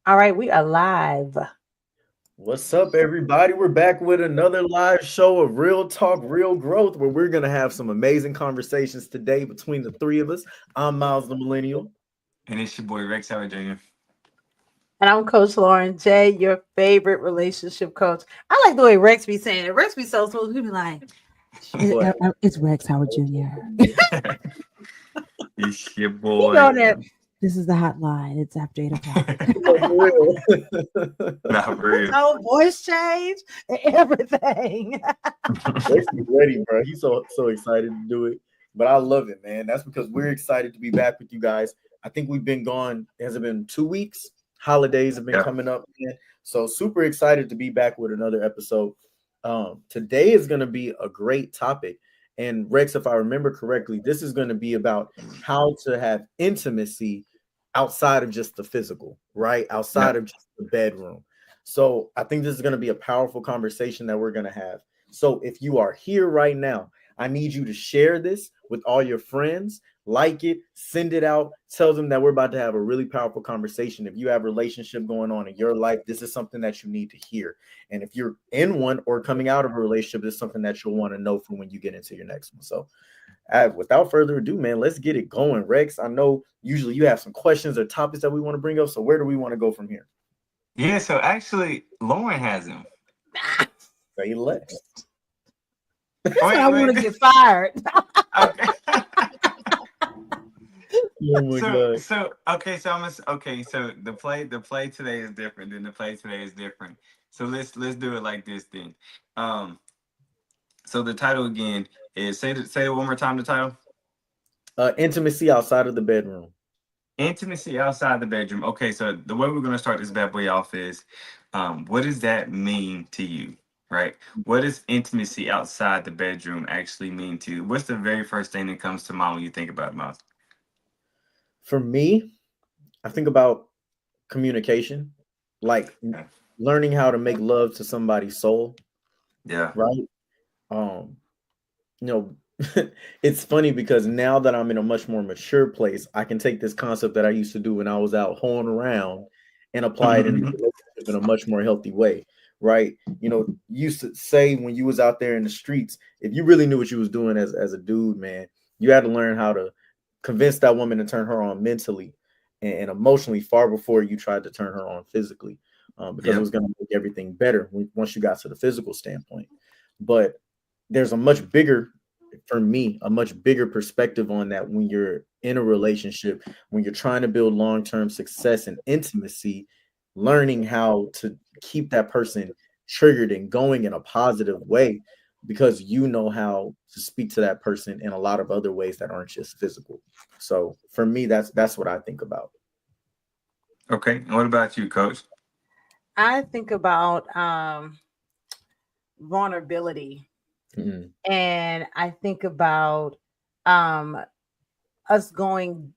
All right, we are live. What's up, everybody? We're back with another live show of Real Talk, Real Growth, where we're going to have some amazing conversations today between the three of us. I'm Miles the Millennial. And it's your boy Rex Howard Jr. And I'm Coach Lauren J, your favorite relationship coach. I like the way Rex be saying it. Rex be so smooth. He be like, What? It's Rex Howard Jr. It's your He go boy. there. This is the hotline. It's after 8 o'clock. No, for real. Not for His real. whole voice change and everything. Rex is ready, bro. He's so excited to do it. But I love it, man. That's because we're excited to be back with you guys. I think we've been gone. Has it been 2 weeks? Holidays have been Yeah. coming up, man. So super excited to be back with another episode. Today is going to be a great topic. And Rex, if I remember correctly, this is going to be about how to have intimacy outside of just the physical, right? Outside Yeah. of just the bedroom. So I think this is going to be a powerful conversation that we're going to have. So if you are here right now, I need you to share this with all your friends, like it, send it out, tell them that we're about to have a really powerful conversation. If you have a relationship going on in your life, this is something that you need to hear. And if you're in one or coming out of a relationship, this is something that you'll want to know for when you get into your next one. So without further ado, man, let's get it going. Rex, I know usually you have some questions or topics that we want to bring up. So where do we want to go from here? Yeah, so actually Lauren has him. Say less. That's when I Wait, want to wait. get fired. Okay. Oh my god. So okay, so the play today is different than the play today is different. So let's do it like this then. Um so the title again is say it one more time, the title. Intimacy outside of the bedroom. Intimacy outside the bedroom. Okay, so the way we're gonna start this bad boy off is what does that mean to you? Right? What does intimacy outside the bedroom actually mean to you? What's the very first thing that comes to mind when you think about it, For me, I think about communication, like Okay. learning how to make love to somebody's soul, Yeah. right? Um, you know, it's funny because now that I'm in a much more mature place, I can take this concept that I used to do when I was out hoeing around and apply it in a relationship in a much more healthy way, right? You used to say when you was out there in the streets, if you really knew what you was doing as a dude, man, you had to learn how to convince that woman to turn her on mentally and emotionally far before you tried to turn her on physically, because it Yep. was going to make everything better once you got to the physical standpoint. But there's a much bigger for me a much bigger perspective on that when you're in a relationship, when you're trying to build long-term success and intimacy, learning how to keep that person triggered and going in a positive way because you know how to speak to that person in a lot of other ways that aren't just physical. So for me, that's what I think about. Okay. And what about you, coach? I think about vulnerability, Mm, and I think about um us going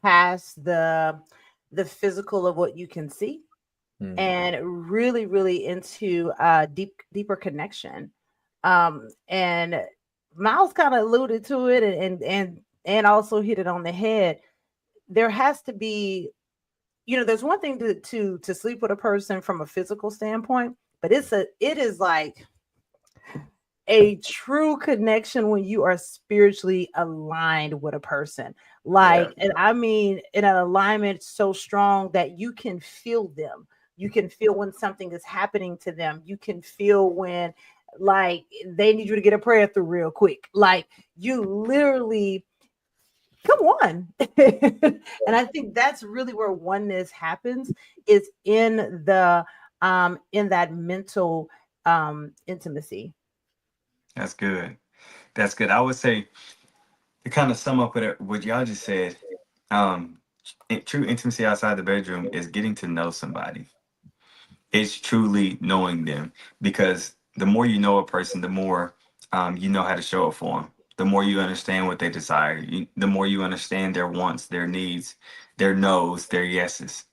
past the physical of what you can see mm, and really into deeper connection. And Miles kind of alluded to it, and also hit it on the head. There has to be, there's one thing to sleep with a person from a physical standpoint, but it is like a true connection when you are spiritually aligned with a person. Yeah. Like, and I mean, in an alignment so strong that you can feel them. You can feel when something is happening to them. You can feel when, like, they need you to get a prayer through real quick. Like, you literally come on. And I think that's really where oneness happens, is in that mental intimacy. That's good. That's good. I would say to kind of sum up what y'all just said, um, true intimacy outside the bedroom is getting to know somebody. It's truly knowing them because the more you know a person, the more you know how to show up for them. The more you understand what they desire, the more you understand their wants, their needs, their no's, their yeses,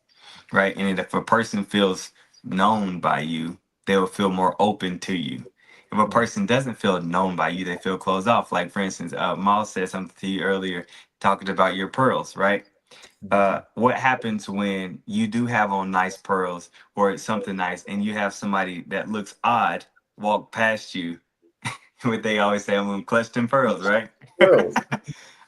right? And if a person feels known by you, they will feel more open to you. If a mm, person doesn't feel known by you, they feel closed off. Like for instance, Miles said something to you earlier, talking about your pearls, right? What happens when you do have on nice pearls or it's something nice and you have somebody that looks odd walk past you? What they always say, I'm gonna clutch them pearls, right? Pearls.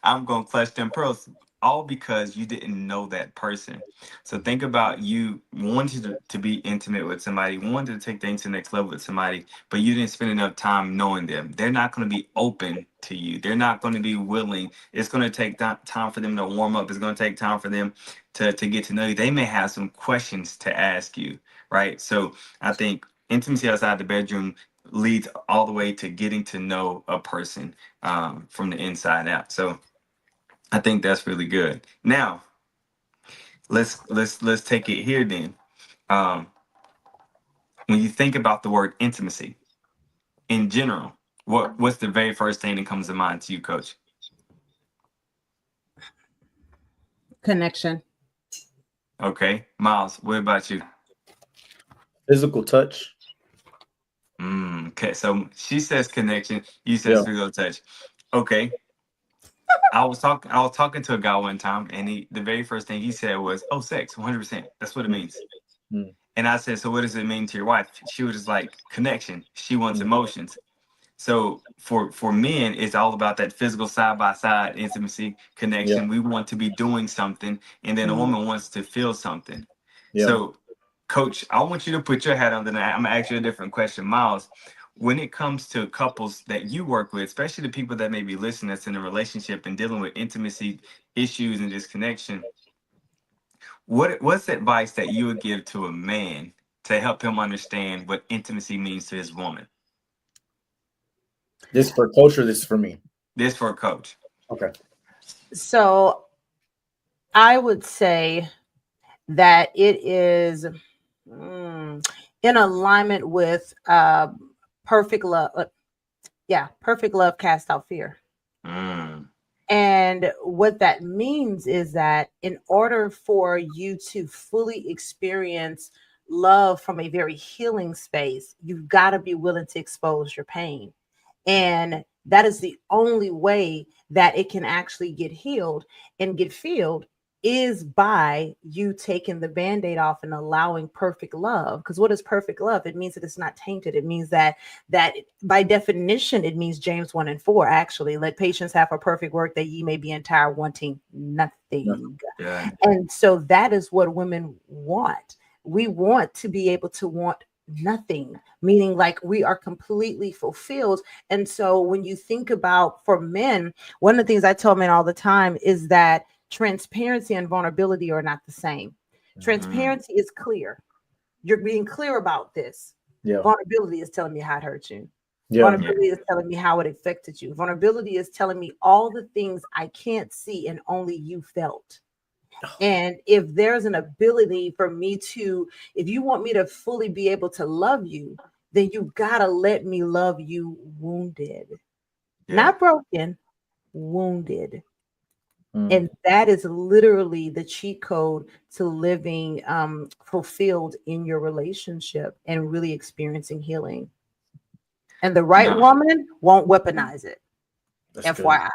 I'm gonna clutch them pearls, all because you didn't know that person. So think about you wanted to be intimate with somebody, wanted to take things to the next level with somebody, but you didn't spend enough time knowing them. They're not gonna be open to you. They're not gonna be willing. It's gonna take time for them to warm up. It's gonna take time for them to get to know you. They may have some questions to ask you, right? So I think intimacy outside the bedroom leads all the way to getting to know a person from the inside out. So I think that's really good. Now let's take it here then. Um, when you think about the word intimacy in general, what's the very first thing that comes to mind to you, Coach? Connection. Okay, Miles, what about you? Physical touch. Okay, so she says connection. You says Yeah. physical touch. Okay, I was talking to a guy one time, and the very first thing he said was, "Oh, sex, 100%. That's what it Mm, means." mm, And I said, "So what does it mean to your wife?" She was just like, "Connection. She wants mm. emotions." So for men, it's all about that physical side by side intimacy Yeah. connection. We want to be doing something, and then a Mhm. woman wants to feel something. Yeah. So, Coach, I want you to put your hat on the line. I'm gonna ask you a different question, Miles. When it comes to couples that you work with, especially the people that may be listening that's in a relationship and dealing with intimacy issues and disconnection, what's the advice that you would give to a man to help him understand what intimacy means to his woman? This for culture. This for me. This for a coach. Okay. So I would say that it is in alignment with perfect love. Yeah, perfect love casts out fear. Mm, And what that means is that in order for you to fully experience love from a very healing space, you've got to be willing to expose your pain. And that is the only way that it can actually get healed and get filled is by you taking the band-aid off and allowing perfect love. Because what is perfect love? It means that it's not tainted. It means that by definition, it means James 1 and 4, actually. Let patience have a perfect work that ye may be entire, wanting Yeah. nothing. yeah. And so that is what women want. We want to be able to want nothing, meaning like we are completely fulfilled. And so when you think about for men, one of the things I tell men all the time is that transparency and vulnerability are not the same. Mm, Transparency is clear. You're being clear about this. Yeah. Vulnerability is telling me how it hurt you. Yeah. yeah. Vulnerability is telling me how it affected you. Vulnerability is telling me all the things I can't see and only you felt. And if there's an ability for me to, if you want me to fully be able to love you, then you gotta let me love you wounded, Yeah. not broken, wounded. Mm. And that is literally the cheat code to living fulfilled in your relationship and really experiencing healing. And the right No. woman won't weaponize it. That's good. FYI.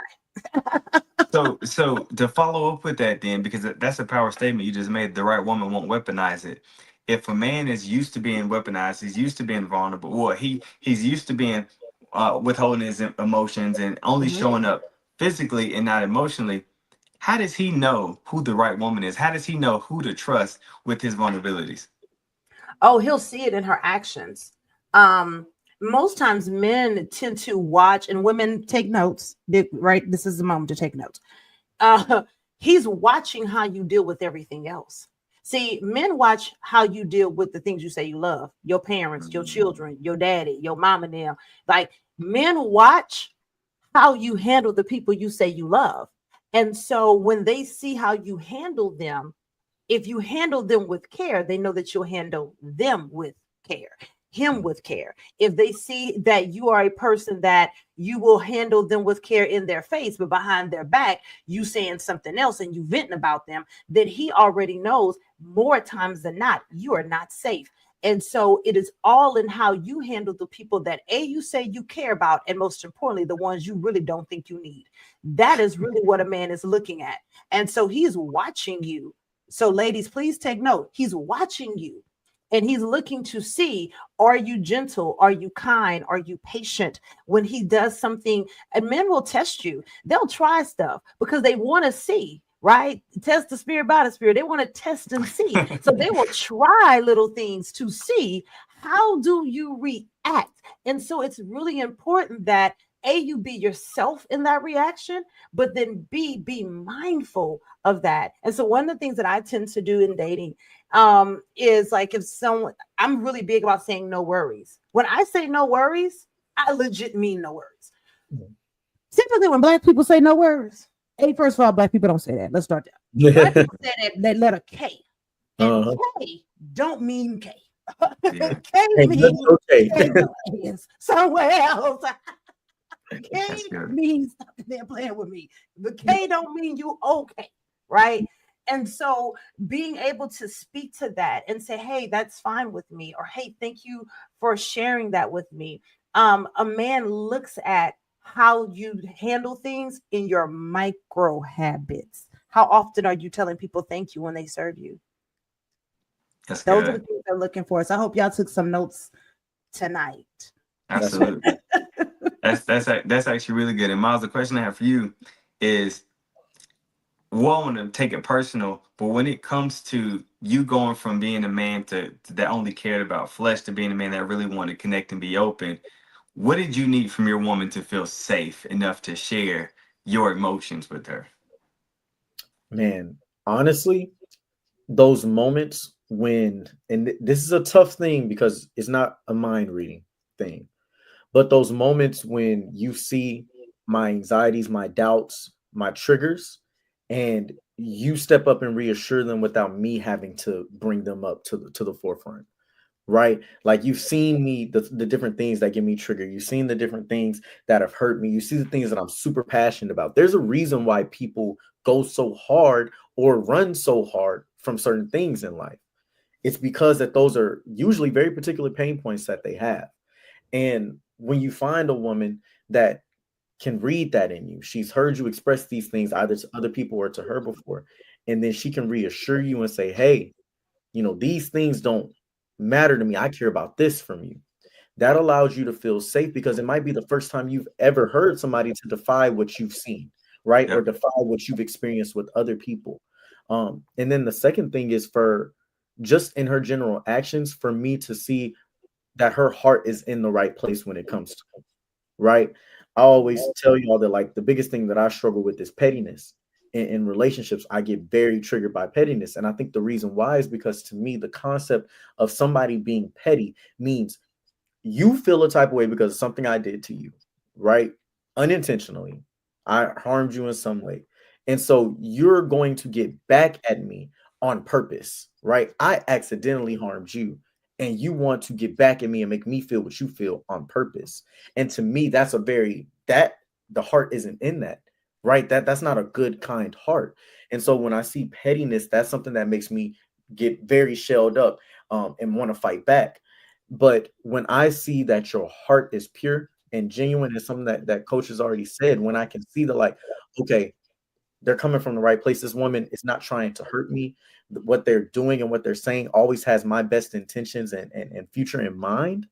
So to follow up with that, then, because that's a power statement you just made. The right woman won't weaponize it. If a man is used to being weaponized, he's used to being vulnerable. Well, he's used to being withholding his emotions and only Mhm. showing up physically and not emotionally. How does he know who the right woman is? How does he know who to trust with his vulnerabilities? Oh, he'll see it in her actions. Um, Most times men tend to watch and women take notes, right? This is the moment to take notes. Uh, he's watching how you deal with everything else. See, men watch how you deal with the things you say you love, your parents, your Mm, children, your daddy, your mom, and them. Like men watch how you handle the people you say you love. And so when they see how you handle them, if you handle them with care, they know that you'll handle them with care, him Mm. with care. If they see that you are a person that you will handle them with care in their face, but behind their back, you saying something else and you venting about them, then he already knows more times than not, you are not safe. And so it is all in how you handle the people that you say you care about, and most importantly, the ones you really don't think you need. That is really what a man is looking at. And so he's watching you. So, ladies, please take note. He's watching you. And he's looking to see, are you gentle? Are you kind? Are you patient? When he does something, and men will test you. They'll try stuff because they want to see, right? Test the spirit by the spirit. They want to test and see. So they will try little things to see, how do you react? And so it's really important that you be yourself in that reaction, but then be mindful of that. And so one of the things that I tend to do in dating is like, if someone, I'm really big about saying no worries. When I say no worries, I legit mean no worries. Typically when black people say no worries, first of all, black people don't say that. Let's start there. Black people say that letter K, and K don't mean K. Yeah. K Hey, means okay. K is somewhere else. K That's good. means stop there playing with me. The K don't mean you okay, right? And so being able to speak to that and say, hey, that's fine with me, or hey, thank you for sharing that with me. A man looks at how you handle things in your micro habits. How often are you telling people thank you when they serve you? That's Those are the good. things they're looking for. So I hope y'all took some notes tonight. That's Absolutely. That's actually really good. And Miles, the question I have for you is, want to take it personal, but when it comes to you going from being a man that only cared about flesh to being a man that really wanted to connect and be open, what did you need from your woman to feel safe enough to share your emotions with her? Man, honestly, those moments when, and this is a tough thing because it's not a mind reading thing, but those moments when you see my anxieties, my doubts, my triggers, and you step up and reassure them without me having to bring them up to the forefront, right? Like you've seen me, the different things that get me triggered. You've seen the different things that have hurt me. You see the things that I'm super passionate about. There's a reason why people go so hard or run so hard from certain things in life. It's because that those are usually very particular pain points that they have. And when you find a woman that can read that in you, she's heard you express these things either to other people or to her before, and then she can reassure you and say, hey, these things don't matter to me. I care about this from you. That allows you to feel safe because it might be the first time you've ever heard somebody to defy what you've seen, right? Or Yep. defy what you've experienced with other people. And then the second thing is for just in her general actions, for me to see that her heart is in the right place when it comes to it, right? I always tell y'all that like the biggest thing that I struggle with is pettiness. In relationships, I get very triggered by pettiness. And I think the reason why is because to me, the concept of somebody being petty means you feel a type of way because of something I did to you, right? Unintentionally. I harmed you in some way. And so you're going to get back at me on purpose, right? I accidentally harmed you and you want to get back at me and make me feel what you feel on purpose. And to me, that's that the heart isn't in that, right? That's not a good, kind heart. And so when I see pettiness, that's something that makes me get very shelled up and want to fight back. But when I see that your heart is pure and genuine, is something that coach has already said, when I can see that, like, okay, they're coming from the right place. This woman is not trying to hurt me. What they're doing and what they're saying always has my best intentions and future in mind.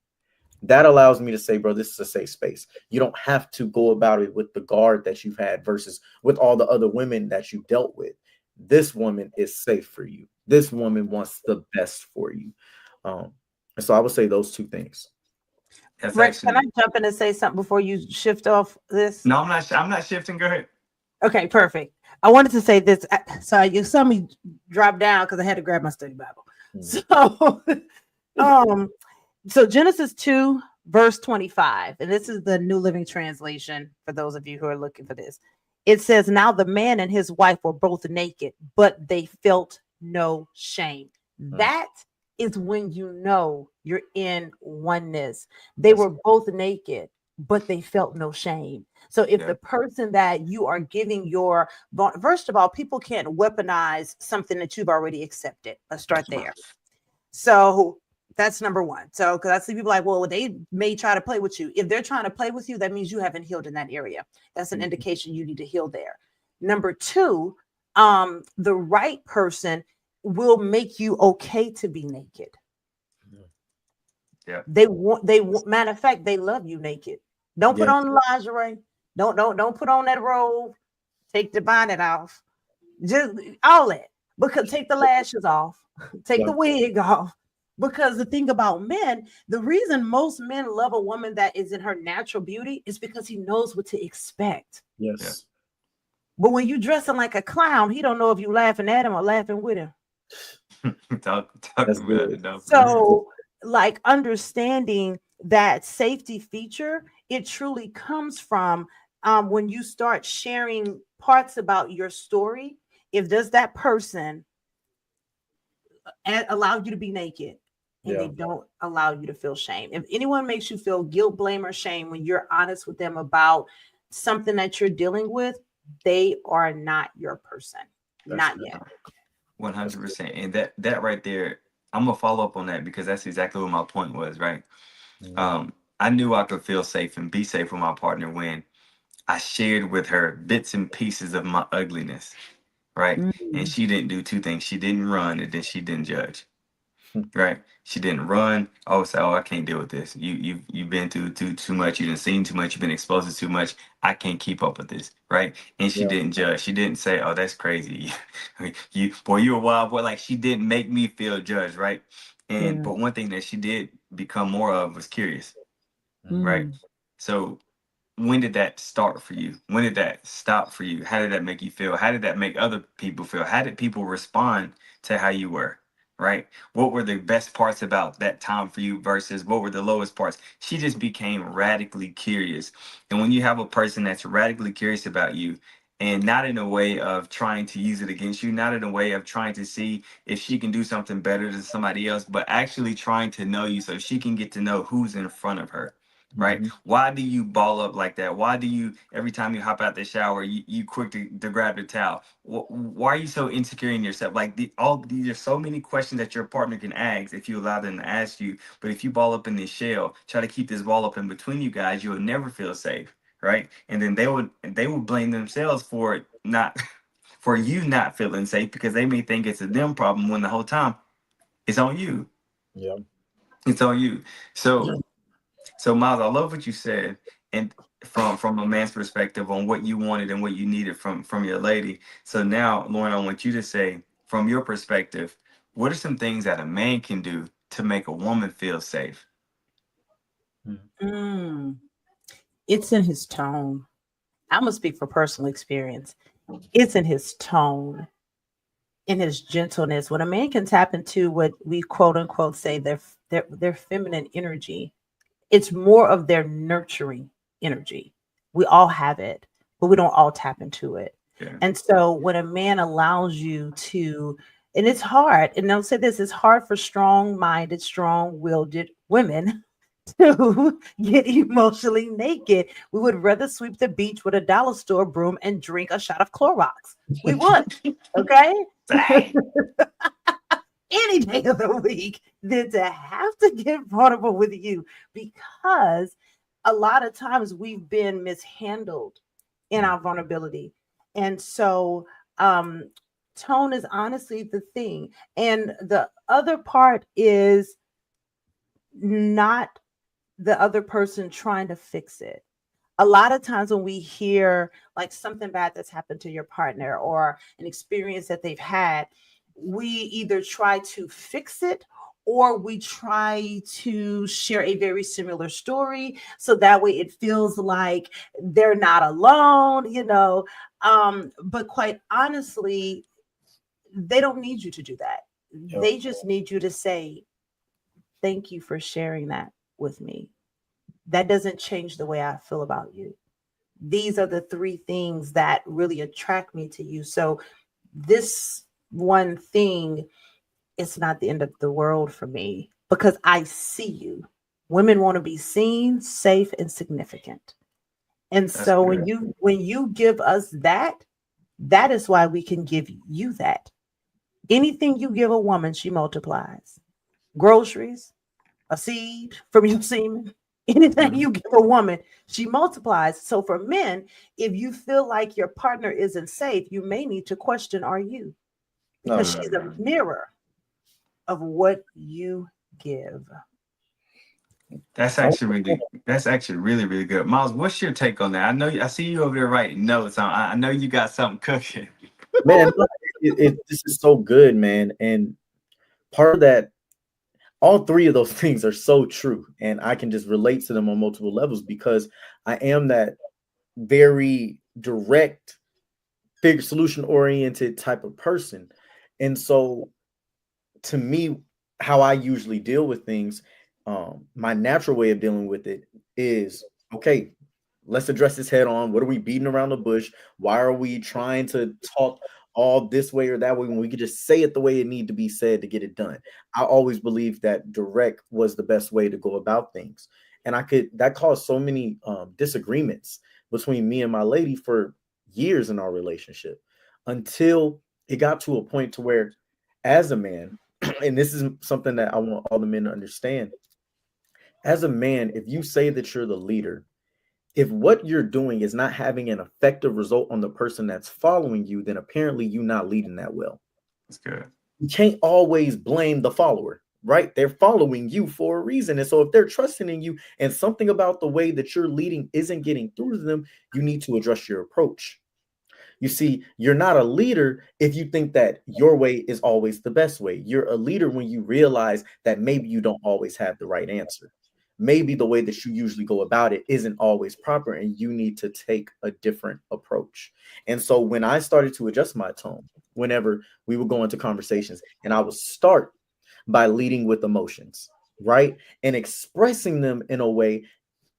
That allows me to say, bro, this is a safe space. You don't have to go about it with the guard that you've had versus with all the other women that you dealt with. This woman is safe for you. This woman wants the best for you. And so I would say those two things. That's Rex, can I actually jump in and say something before you shift off this? no. I'm not shifting. Go ahead. Okay, perfect. I wanted to say this. So you saw me drop down because I had to grab my study Bible. So, um, so Genesis 2, verse 25, and this is the New Living Translation for those of you who are looking for this. It says, now the man and his wife were both naked, but they felt no shame. That is when you know you're in oneness. They were both naked, but they felt no shame. So if the person that you are giving your, first of all, people can't weaponize something that you've already accepted. Let's start there. So That's number one. So, because I see people like, well, they may try to play with you. If they're trying to play with you, that means you haven't healed in that area. That's an Mhm. indication you need to heal there. Number two, the right person will make you okay to be naked. Yeah. Matter of fact, they love you naked. Don't put Yeah. on lingerie. Don't put on that robe. Take the bonnet off. Just all that. Because take the lashes off. Take Yeah. the wig off. Because the thing about men, the reason most men love a woman that is in her natural beauty is because he knows what to expect. Yeah. Yes. But when you dressing like a clown, he don't know if you laughing at him or laughing with him. Talk That's about good. it, though, for real. So, like understanding that safety feature, it truly comes from when you start sharing parts about your story. If does that person allow you to be naked and they Yeah. don't allow you to feel shame. If anyone makes you feel guilt, blame, or shame when you're honest with them about something that you're dealing with, they are not your person. That's Not good. yet. That's good. 100%. And that right there, I'm gonna follow up on that because that's exactly what my point was, right? Mhm. I knew I could feel safe and be safe with my partner when I shared with her bits and pieces of my ugliness, right? And Mm, she didn't do two things. She didn't run and then she didn't judge. Right. She didn't run. Oh, say, oh, I can't deal with this. You've been through too much. You didn't seen too much. You've been exposed to too much. I can't keep up with this. Right. And she Yeah. didn't judge. She didn't say, oh, that's crazy. You boy, you a wild boy. Like she didn't make me feel judged. Right. And yeah. but one thing that she did become more of was curious. Mhm. Right. Mm, So when did that start for you? When did that stop for you? How did that make you feel? How did that make other people feel? How did people respond to how you were? Right? What were the best parts about that time for you versus what were the lowest parts? She just became radically curious. And when you have a person that's radically curious about you, and not in a way of trying to use it against you, not in a way of trying to see if she can do something better than somebody else, but actually trying to know you so she can get to know who's in front of her, right? Mhm. Why do you ball up like that? Why do you, every time you hop out the shower, you quick to grab the towel? Why are you so insecure in yourself? Like all these are so many questions that your partner can ask if you allow them to ask you. But if you ball up in this shell, try to keep this ball up in between you guys, you'll never feel safe, right? And then they would blame themselves for it not for you not feeling safe because they may think it's a them problem when the whole time it's on you. Yeah. It's on you. So Miles, I love what you said, and from a man's perspective on what you wanted and what you needed from your lady. So now, Lauren, I want you to say, from your perspective, what are some things that a man can do to make a woman feel safe? Mhm. mm. It's in his tone. I'm gonna speak for personal experience. It's in his tone, in his gentleness. When a man can tap into what we quote unquote say their feminine energy, it's more of their nurturing energy. We all have it, but we don't all tap into it. Yeah, And so when a man allows you to, and it's hard, and I'll say this, it's hard for strong-minded, strong-willed women to get emotionally naked. We would rather sweep the beach with a dollar store broom and drink a shot of Clorox. We would, okay? say, Any day of the week than to have to get vulnerable with you, because a lot of times we've been mishandled in Mhm. our vulnerability. And so um tone is honestly the thing. And the other part is not the other person trying to fix it. A lot of times when we hear like something bad that's happened to your partner or an experience that they've had, we either try to fix it or we try to share a very similar story so that way it feels like they're not alone. But quite honestly, they don't need you to do that. Yeah. They just need you to say thank you for sharing that with me. That doesn't change the way I feel about you. These are the three things that really attract me to you. So this one thing is not the end of the world for me because I see you. Women want to be seen, safe, and significant. And that's so good. when you give us that, that is why we can give you that. Anything you give a woman, she multiplies. Groceries, a seed from your semen. Anything Mhm. you give a woman, she multiplies. So for men, if you feel like your partner isn't safe, you may need to question, are you? No, Because no, she's Mm. a mirror of what you give. That's actually really, really good. Miles, what's your take on that? I see you over there writing notes. I know you got something cooking. man. No, this is so good, man. And part of that, all three of those things are so true, and I can just relate to them on multiple levels because I am that very direct, figure solution oriented type of person. And so to me, how I usually deal with things, my natural way of dealing with it is okay, let's address this head on. What are we beating around the bush? Why are we trying to talk all this way or that way when we could just say it the way it need to be said to get it done? I always believed that direct was the best way to go about things. And that caused so many disagreements between me and my lady for years in our relationship until it got to a point to where as a man, and this is something that I want all the men to understand. As a man, if you say that you're the leader, if what you're doing is not having an effective result on the person that's following you, then apparently you're not leading that well. That's good. You can't always blame the follower, right? They're following you for a reason. And so if they're trusting in you and something about the way that you're leading isn't getting through to them, you need to adjust your approach. You see, you're not a leader if you think that your way is always the best way. You're a leader when you realize that maybe you don't always have the right answer. Maybe the way that you usually go about it isn't always proper and you need to take a different approach. And so when I started to adjust my tone, whenever we would go into conversations, and I would start by leading with emotions, right? And expressing them in a way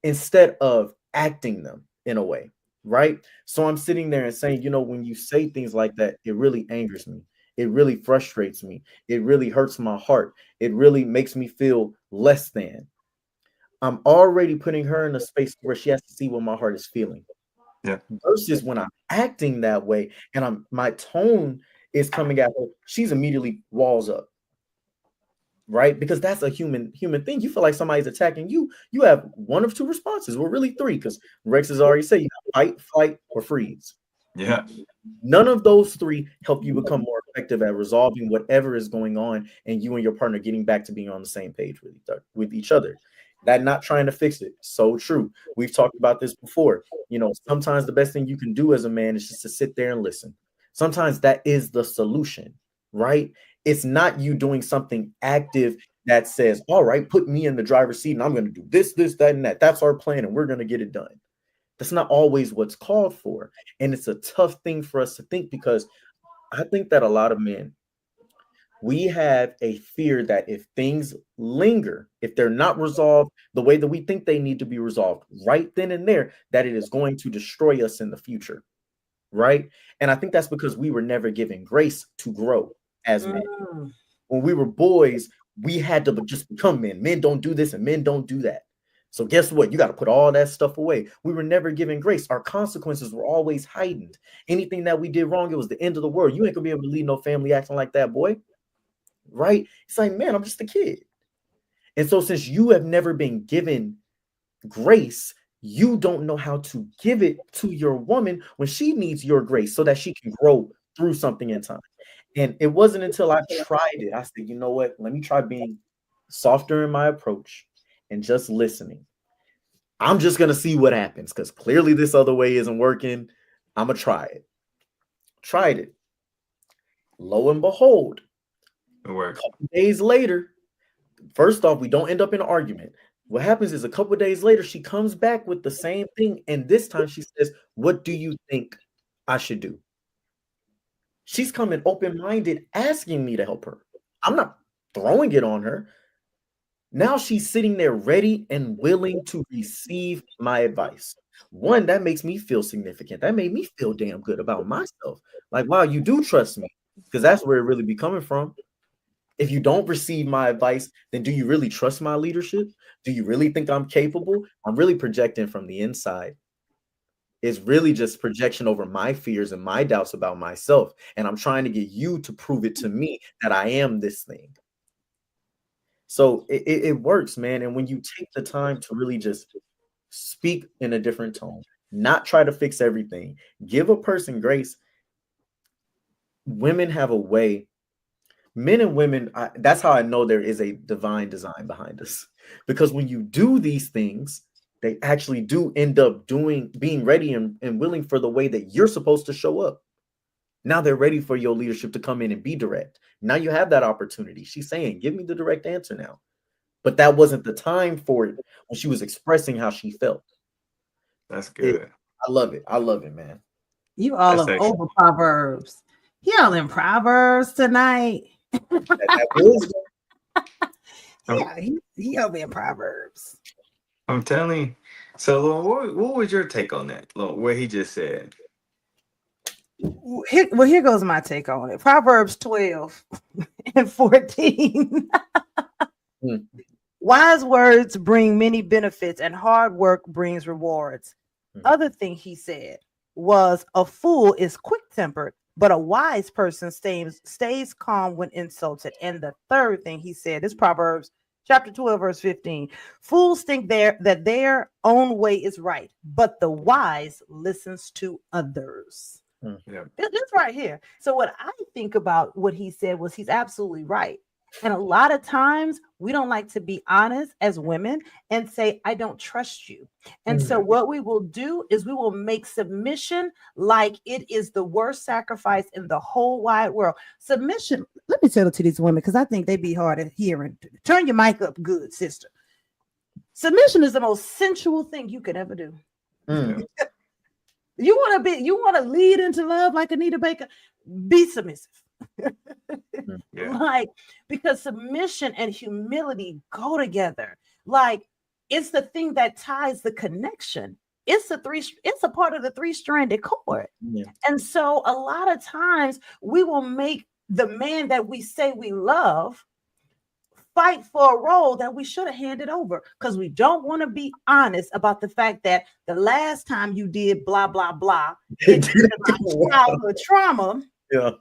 instead of acting them in a way, right? So I'm sitting there and saying, when you say things like that, it really angers me. It really frustrates me. It really hurts my heart. It really makes me feel less than. I'm already putting her in a space where she has to see what my heart is feeling. Yeah. Versus when I'm acting that way and my tone is coming at her, she's immediately walls up, right? Because that's a human thing. You feel like somebody's attacking you. You have one of two responses. Well, really three, because Rex has already said you have fight, flight, or freeze. Yeah. None of those three help you become more effective at resolving whatever is going on, and you and your partner getting back to being on the same page with each other. That not trying to fix it. So true. We've talked about this before. Sometimes the best thing you can do as a man is just to sit there and listen. Sometimes that is the solution, right? It's not you doing something active that says, all right, put me in the driver's seat and I'm going to do this, this, that, and that. That's our plan and we're going to get it done. That's not always what's called for. And it's a tough thing for us to think because I think that a lot of men, we have a fear that if things linger, if they're not resolved the way that we think they need to be resolved right then and there, that it is going to destroy us in the future. Right. And I think that's because we were never given grace to grow as men. Mm. When we were boys, we had to just become men. Men don't do this and men don't do that. So guess what? You got to put all that stuff away. We were never given grace. Our consequences were always heightened. Anything that we did wrong, it was the end of the world. You ain't gonna be able to lead no family acting like that, boy. Right? It's like, man, I'm just a kid. And so since you have never been given grace, you don't know how to give it to your woman when she needs your grace so that she can grow through something in time. And it wasn't until I tried it, I said, you know what? Let me try being softer in my approach and just listening. I'm just going to see what happens because clearly this other way isn't working. I'm going to try it. Tried it. Lo and behold, It a worked. couple days later, first off, we don't end up in an argument. What happens is a couple of days later, she comes back with the same thing. And this time she says, what do you think I should do? She's coming open minded, asking me to help her. I'm not throwing it on her. Now she's sitting there ready and willing to receive my advice. One, that makes me feel significant. That made me feel damn good about myself. Like, wow, you do trust me. Because that's where it really be coming from. If you don't receive my advice, then do you really trust my leadership? Do you really think I'm capable? I'm really projecting from the inside. It's really just projection over my fears and my doubts about myself. And I'm trying to get you to prove it to me that I am this thing. So it works, man. And when you take the time to really just speak in a different tone, not try to fix everything, give a person grace. Women have a way, men and women, that's how I know there is a divine design behind us. Because when you do these things, they actually do end up being ready and willing for the way that you're supposed to show up. Now they're ready for your leadership to come in and be direct. Now you have that opportunity. She's saying, give me the direct answer now. But that wasn't the time for it when she was expressing how she felt. That's It, good. I love it. I love it, man. You all That's of excellent. over Proverbs. Y'all in Proverbs tonight. That wisdom. I'm, Yeah, he over in Proverbs. I'm telling you. So, Lord, what was your take on that, Lord? What he just said? Here goes my take on it. Proverbs 12 and 14. Hmm. Wise words bring many benefits, and hard work brings rewards. Other thing he said was a fool is quick-tempered, but a wise person stays calm when insulted. And the third thing he said is Proverbs chapter 12, verse 15. Fools think that their own way is right, but the wise listens to others. Yeah. This right here. So what I think about what he said was he's absolutely right. And a lot of times we don't like to be honest as women and say, I don't trust you. And so what we will do is we will make submission like it is the worst sacrifice in the whole wide world. Submission, let me tell it to these women because I think they be hard of hearing. Turn your mic up good, sister. Submission is the most sensual thing you could ever do. Mm. You want to lead into love like Anita Baker, be submissive. Yeah. Like, because submission and humility go together. Like, it's the thing that ties the connection. It's a part of the three-stranded cord. Yeah. And so a lot of times we will make the man that we say we love fight for a role that we should have handed over because we don't want to be honest about the fact that the last time you did blah blah blah, it triggered my childhood trauma. Yeah.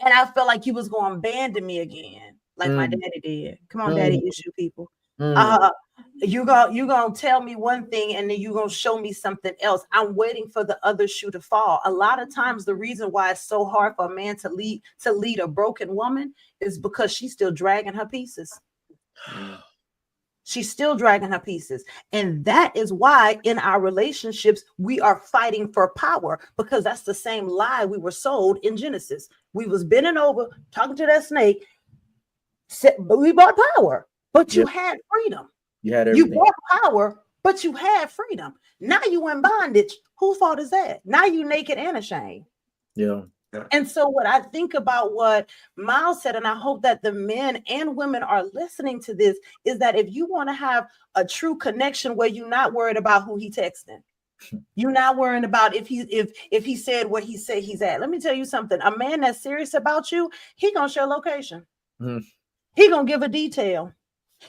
And I felt like you was going to abandon me again, like my Mm. daddy did. Come on, daddy Mm. issue people. Mm. You gonna tell me one thing and then you gonna show me something else. I'm waiting for the other shoe to fall. A lot of times, the reason why it's so hard for a man to lead a broken woman is because she's still dragging her pieces. Mm. She's still dragging her pieces. And that is why in our relationships, we are fighting for power because that's the same lie we were sold in Genesis. We was bending over, talking to that snake, but we bought power, but you Yep. had freedom. You had You everything. bought power, but you had freedom. Now you in bondage. Whose fault is that? Now you naked and ashamed. Yeah. And so what I think about what Miles said, and I hope that the men and women are listening to this, is that if you want to have a true connection where you're not worried about who he texting, you're not worrying about if he said where he said he's at. Let me tell you something. A man that's serious about you, he gonna share location. Mhm. He gonna give a detail.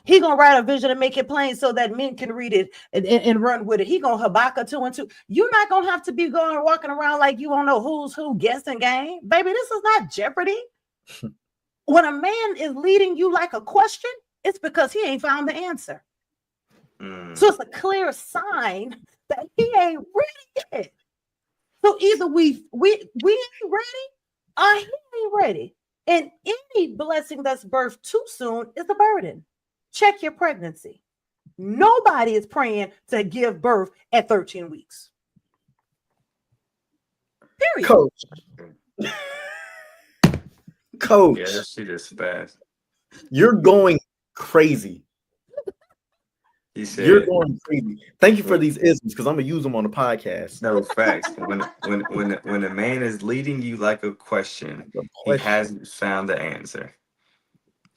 He gonna write a vision and make it plain so that men can read it and run with it. He gonna Habakkuk 2 and 2. You're not gonna have to be going walking around like you don't know who's who, guessing game. Baby, this is not Jeopardy. When a man is leading you like a question, it's because he ain't found the answer. So it's a clear sign that he ain't ready yet. So either we ain't ready or he ain't ready. And any blessing that's birthed too soon is a burden. Check your pregnancy. Nobody is praying to give birth at 13 weeks. Period. Coach. Coach. Yeah, she just fast. You're going crazy. He You're said, going crazy. Thank you for these isms because I'm gonna use them on the podcast. no facts. When a man is leading you like a question, The he question. hasn't found the answer.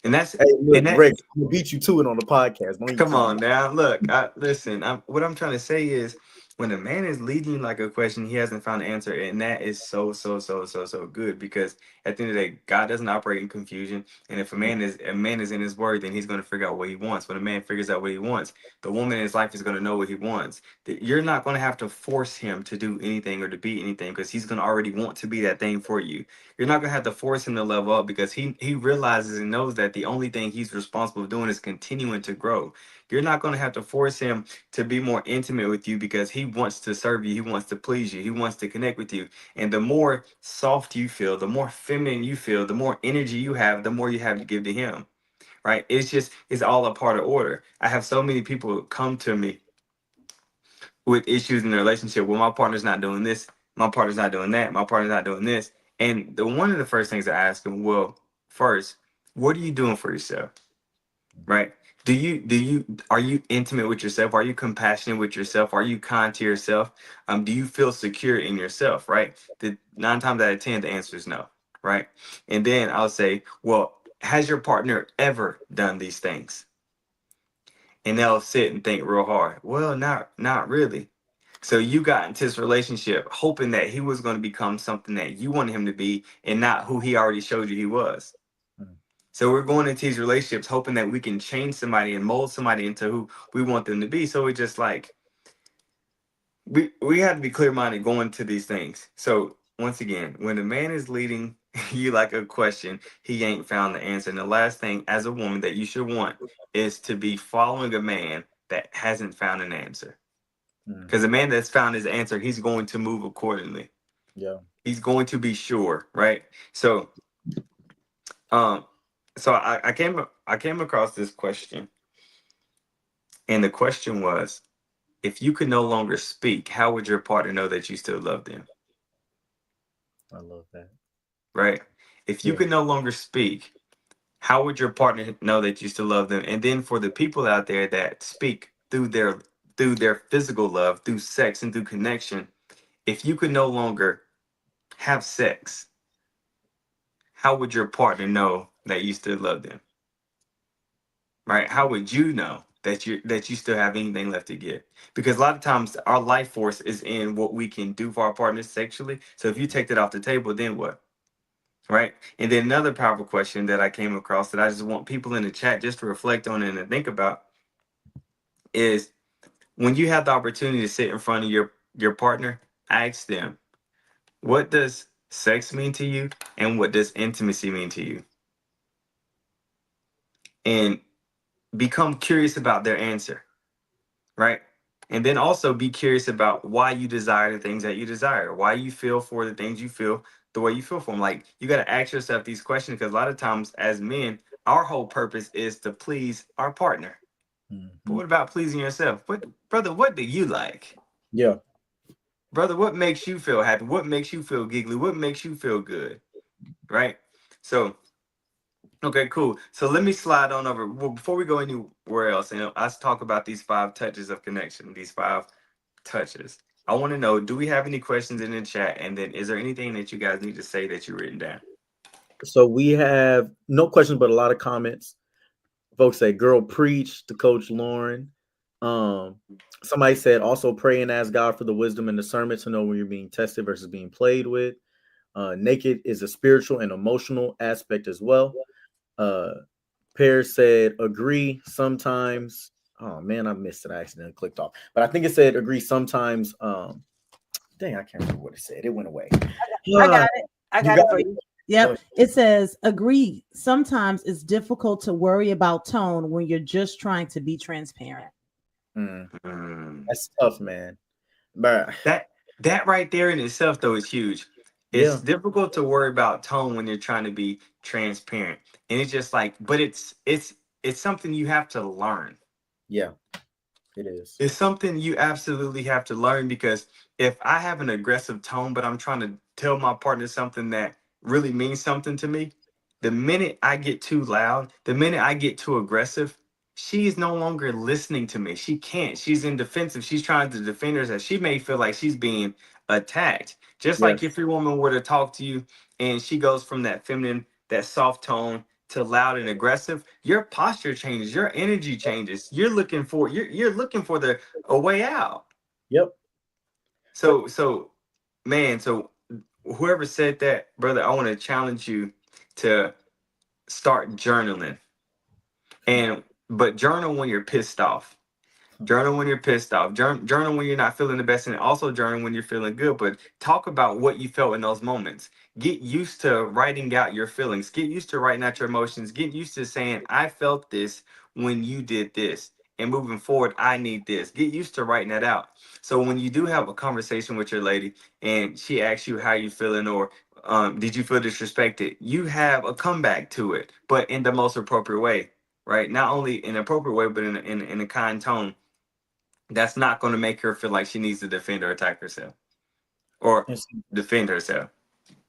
And that's Hey, look, and that. Rex, I'm gonna beat you to it on the podcast. Don't even Come try. on now, look. Listen. What I'm trying to say is, when a man is leading you like a question, he hasn't found an answer, and that is so good, because at the end of the day, God doesn't operate in confusion. And if a man is in his word, then he's going to figure out what he wants. When a man figures out what he wants, the woman in his life is going to know what he wants. That you're not going to have to force him to do anything or to be anything, because he's going to already want to be that thing for you. You're not going to have to force him to level up, because he realizes and knows that the only thing he's responsible for doing is continuing to grow. You're not going to have to force him to be more intimate with you, because he wants to serve you, he wants to please you, he wants to connect with you. And the more soft you feel, the more feminine you feel, the more energy you have, the more you have to give to him. Right? It's all a part of order. I have so many people come to me with issues in their relationship. Well, my partner's not doing this, my partner's not doing that, my partner's not doing this. And the one of the first things I ask them, well, first, what are you doing for yourself? Right? Do you are you intimate with yourself? Are you compassionate with yourself? Are you kind to yourself? Do you feel secure in yourself? Right? The 9 times out of 10, the answer is no. Right? And then I'll say, well, has your partner ever done these things? And they'll sit and think real hard. Well, not really. So you got into this relationship hoping that he was going to become something that you wanted him to be, and not who he already showed you he was. Mm. So we're going into these relationships hoping that we can change somebody and mold somebody into who we want them to be. So we just like we have to be clear minded going to these things. So once again, when a man is leading you like a question, he ain't found the answer. And the last thing as a woman that you should want is to be following a man that hasn't found an answer. Because a Mhm. man that's found his answer, he's going to move accordingly. Yeah. He's going to be sure, right? So um I came across this question, and the question was, if you could no longer speak, how would your partner know that you still love them? I love that. Right? If you Yeah. could no longer speak, how would your partner know that you still love them? And then for the people out there that speak through their physical love, through sex and through connection, if you could no longer have sex, how would your partner know that you still love them? Right? How would you know that you still have anything left to give? Because a lot of times our life force is in what we can do for our partners sexually. So if you take that off the table, then what? Right? And then another powerful question that I came across that I just want people in the chat just to reflect on and to think about is, when you have the opportunity to sit in front of your partner, ask them, what does sex mean to you, and what does intimacy mean to you? And become curious about their answer, right? And then also be curious about why you desire the things that you desire, why you feel for the things you feel the way you feel for them. Like, you got to ask yourself these questions, because a lot of times as men, our whole purpose is to please our partner. But Mhm. what about pleasing yourself? What, brother, what do you like? Yeah. Brother, what makes you feel happy? What makes you feel giggly? What makes you feel good? Right? So, okay, cool. So let me slide on over. Well, before we go anywhere else, let's talk about these 5 touches of connection, these 5 touches. I want to know, do we have any questions in the chat? And then is there anything that you guys need to say that you written down? So we have no questions, but a lot of comments. Folks say, "Girl, preach" to Coach Lauren. Um, Somebody said, "Also pray and ask God for the wisdom and discernment to know when you're being tested versus being played with." Naked is a spiritual and emotional aspect as well. Uh, Pear said, "Agree sometimes." Oh man, I missed it. I accidentally clicked off, but I think it said, "Agree sometimes." Dang, I can't remember what it said. It went away. I Ah, got it. I you got got it for it. you. Oh, Yep. It says, agree. Sometimes it's difficult to worry about tone when you're just trying to be transparent. mm, Mm. that's tough, man. But That right there in itself though is huge. It's yeah, difficult to worry about tone when you're trying to be transparent. And it's just like, but it's something you have to learn. yeah, it is. It's something you absolutely have to learn, because if I have an aggressive tone, but I'm trying to tell my partner something that really means something to me, the minute I get too loud, the minute I get too aggressive, she is no longer listening to me. She can't. She's in defensive. She's trying to defend herself. She may feel like she's being attacked. Just like Yes. if your woman were to talk to you and she goes from that feminine, that soft tone to loud and aggressive, your posture changes, your energy changes. You're looking for the a way out. Yep. So man, so whoever said that, brother, I want to challenge you to start journaling. And but journal when you're pissed off. Journal when you're pissed off. Journal when you're not feeling the best, and also journal when you're feeling good. But talk about what you felt in those moments. Get used to writing out your feelings. Get used to writing out your emotions. Get used to saying, I felt this when you did this. And moving forward, I need this. Get used to writing that out. So when you do have a conversation with your lady and she asks you how you feeling, or did you feel disrespected, you have a comeback to it, but in the most appropriate way, right? Not only in an appropriate way, but in a kind tone that's not going to make her feel like she needs to defend or attack herself or And, see, defend herself.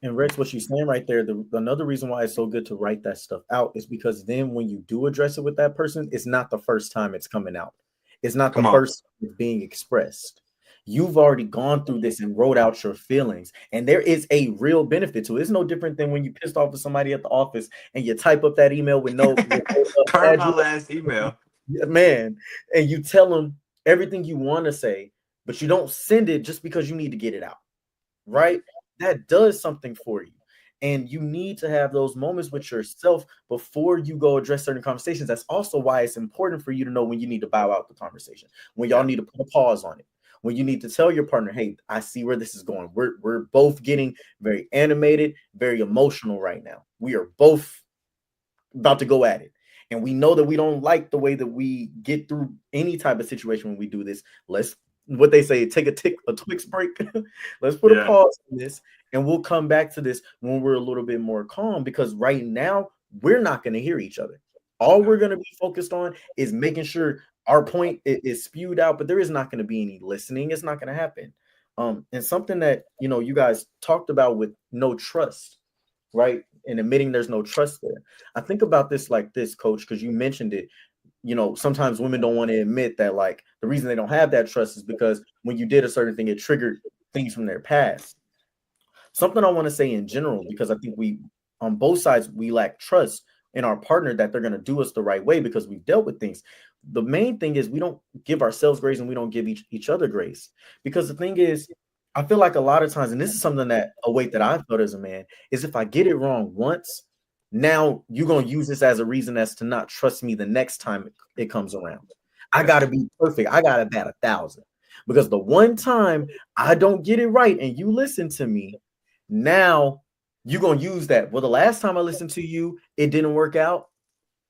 and Rex, what you're saying right there, another reason why it's so good to write that stuff out is because then when you do address it with that person, it's not the first time it's coming out. It's not the Come on. first time it's being expressed. You've already gone through this and wrote out your feelings, and there is a real benefit to it. It's no different than when you pissed off at somebody at the office and you type up that email with no Per my address, last email. man, and you tell them everything you want to say, but you don't send it just because you need to get it out, right? That does something for you. And you need to have those moments with yourself before you go address certain conversations. That's also why it's important for you to know when you need to bow out the conversation, when y'all Yeah. need to put a pause on it, when you need to tell your partner, hey, I see where this is going. We're both getting very animated, very emotional right now. We are both about to go at it. And we know that we don't like the way that we get through any type of situation when we do this. Let's, what they say, take a Twix break. Let's put a Yeah. pause on this, and we'll come back to this when we're a little bit more calm, because right now we're not going to hear each other. All we're going to be focused on is making sure our point is spewed out, but there is not going to be any listening. It's not going to happen. And something that, you guys talked about with no trust, right? And admitting there's no trust there. I think about this like this, coach, because you mentioned it. Sometimes women don't want to admit that, like, the reason they don't have that trust is because when you did a certain thing, it triggered things from their past. Something I want to say in general, because I think we, on both sides, we lack trust in our partner that they're going to do us the right way because we've dealt with things. The main thing is we don't give ourselves grace and we don't give each other grace. Because the thing is, I feel like a lot of times, and this is something that a weight that I've felt as a man, is if I get it wrong once, now you're going to use this as a reason as to not trust me the next time it comes around. I Yeah. got to be perfect. I got to bat 1,000. Because the one time I don't get it right and you listen to me, now you're going to use that. Well, the last time I listened to you, it didn't work out,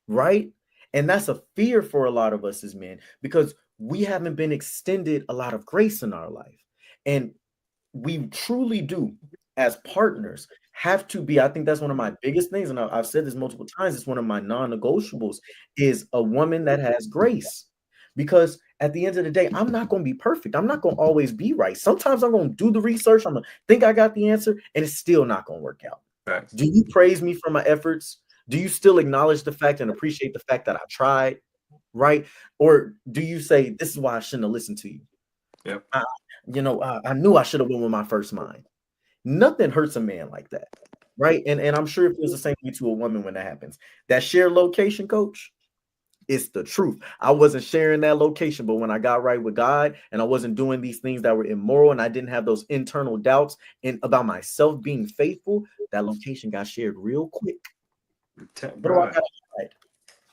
right? And that's a fear for a lot of us as men because we haven't been extended a lot of grace in our life. And we truly do, as partners, have to be. I think that's one of my biggest things. And I've said this multiple times. It's one of my non-negotiables is a woman that has grace. Because at the end of the day, I'm not going to be perfect. I'm not going to always be right. Sometimes I'm going to do the research. I'm going to think I got the answer, and it's still not going to work out. Facts. Do you praise me for my efforts? Do you still acknowledge the fact and appreciate the fact that I tried? Right? Or do you say, this is why I shouldn't have listened to you? Yep. I, I knew I should have went with my first mind. Nothing hurts a man like that. Right? And I'm sure it feels the same way to a woman when that happens. That shared location, coach, it's the truth. I wasn't sharing that location, but when I got right with God and I wasn't doing these things that were immoral and I didn't have those internal doubts about myself being faithful, that location got shared real quick. What do I Bro. got to hide?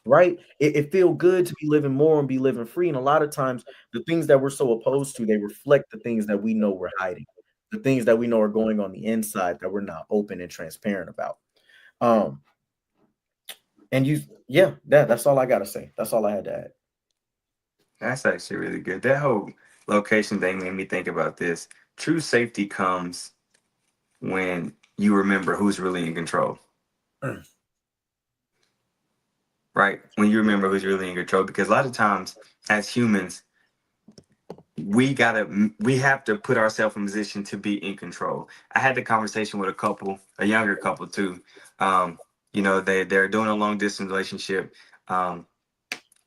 Right? It feels good to be living more and be living free. And a lot of times, the things that we're so opposed to, they reflect the things that we know we're hiding, the things that we know are going on the inside that we're not open and transparent about. Um, and yeah, that's all I got to say. That's all I had to add. That's actually really good. That whole location thing made me think about this. True safety comes when you remember who's really in control, right? When you remember who's really in control, because a lot of times as humans, we have to put ourselves in position to be in control. I had the conversation with a couple, a younger couple too. They're doing a long distance relationship. Um,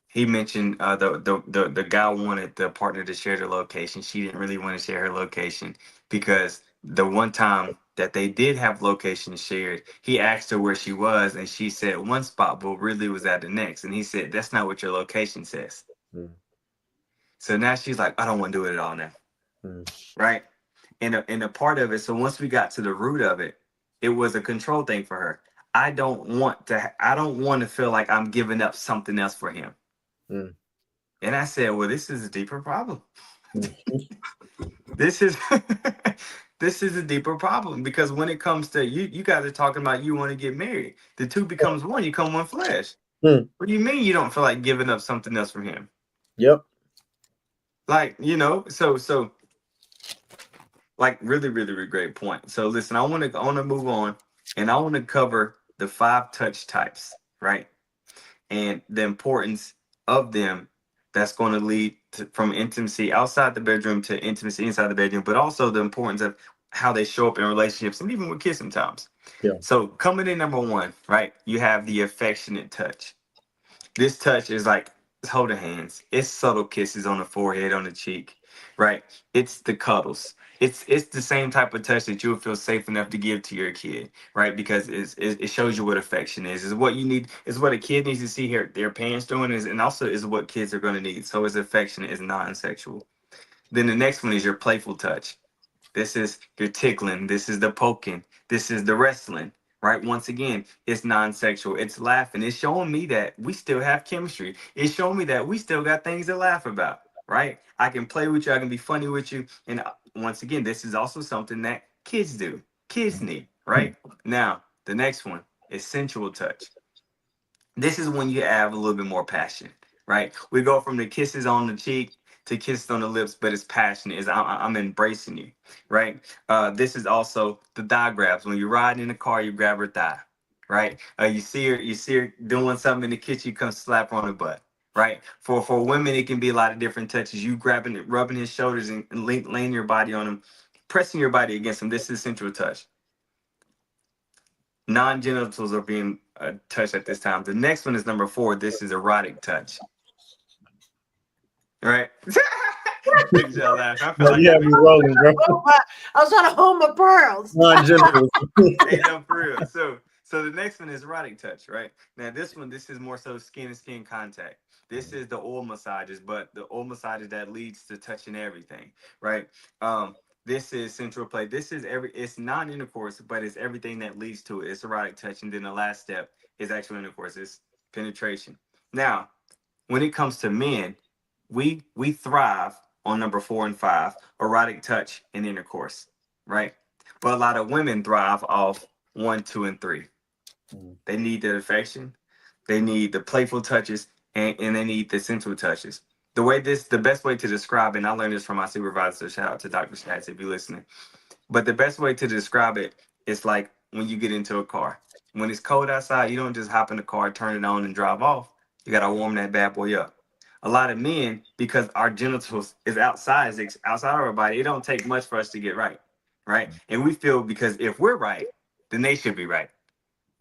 he mentioned the guy wanted the partner to share their location. She didn't really want to share her location because the one time that they did have locations shared, he asked her where she was, and she said one spot, but really was at the next. And he said, "That's not what your location says." Mm, So now she's like, "I don't want to do it at all now." mm, Right? and a part of it. So once we got to the root of it, it was a control thing for her. I don't want to feel like I'm giving up something else for him. Mm. And I said, well, this is a deeper problem. Mm. This is this is a deeper problem, because when it comes to you guys are talking about you want to get married. The two becomes one, you come one flesh. Mm. What do you mean you don't feel like giving up something else from him? Yep. Like, so like really, really, really great point. So listen, I want to move on, and I want to cover the 5 touch types, right? And the importance of them, that's going to lead to, from intimacy outside the bedroom to intimacy inside the bedroom, but also the importance of how they show up in relationships and even with kids sometimes. Yeah. So coming in number 1, right? You have the affectionate touch. This touch is like holding hands. It's subtle kisses on the forehead, on the cheek, right? It's the cuddles. It's the same type of touch that you'll feel safe enough to give to your kid, right? Because it shows you what affection is what you need, is what a kid needs to see here their parents doing, is and also is what kids are going to need. So it's affectionate, it's non-sexual. Then the next one is your playful touch. This is your tickling. This is the poking. This is the wrestling, right? Once again, it's non-sexual. It's laughing. It's showing me that we still have chemistry. It's showing me that we still got things to laugh about, right? I can play with you. I can be funny with you. And once again, this is also something that kids do. Kids need, right? Now, the next one is sensual touch. This is when you have a little bit more passion, right? We go from the kisses on the cheek to kisses on the lips, but it's passionate. I'm embracing you, right? This is also the thigh grabs. When you're riding in the car, you grab her thigh, right? You see her doing something in the kitchen, you come slap her on the butt, right? For women, it can be a lot of different touches. You grabbing it, rubbing his shoulders, and laying your body on him, pressing your body against him. This is sensual touch. Non-genitals are being touched at this time. The next one is number 4. This is erotic touch. Right? Look at y'all laugh. I feel No, like you I have me be rolling, bro. I was trying to hold my pearls. Non-genitals. hey, no, for real. So the next one is erotic touch, right? Now this is more so skin to skin contact. This is the oil massages, but the oil massages that leads to touching everything, right? This is central play. This is it's non intercourse, but it's everything that leads to it. It's erotic touch, and then the last step is actual intercourse. It's penetration. Now, when it comes to men, we thrive on number 4 and 5, erotic touch and intercourse, right? But a lot of women thrive off 1, 2, and 3. Mm. They need the affection, they need the playful touches, and they need the sensual touches. The best way to describe it, and I learned this from my supervisor, shout out to Dr. Schatz if you're listening. But the best way to describe it is like when you get into a car. When it's cold outside, you don't just hop in the car, turn it on, and drive off. You gotta warm that bad boy up. A lot of men, because our genitals is outside, outside of our body, it don't take much for us to get right, right? And we feel because if we're right, then they should be right.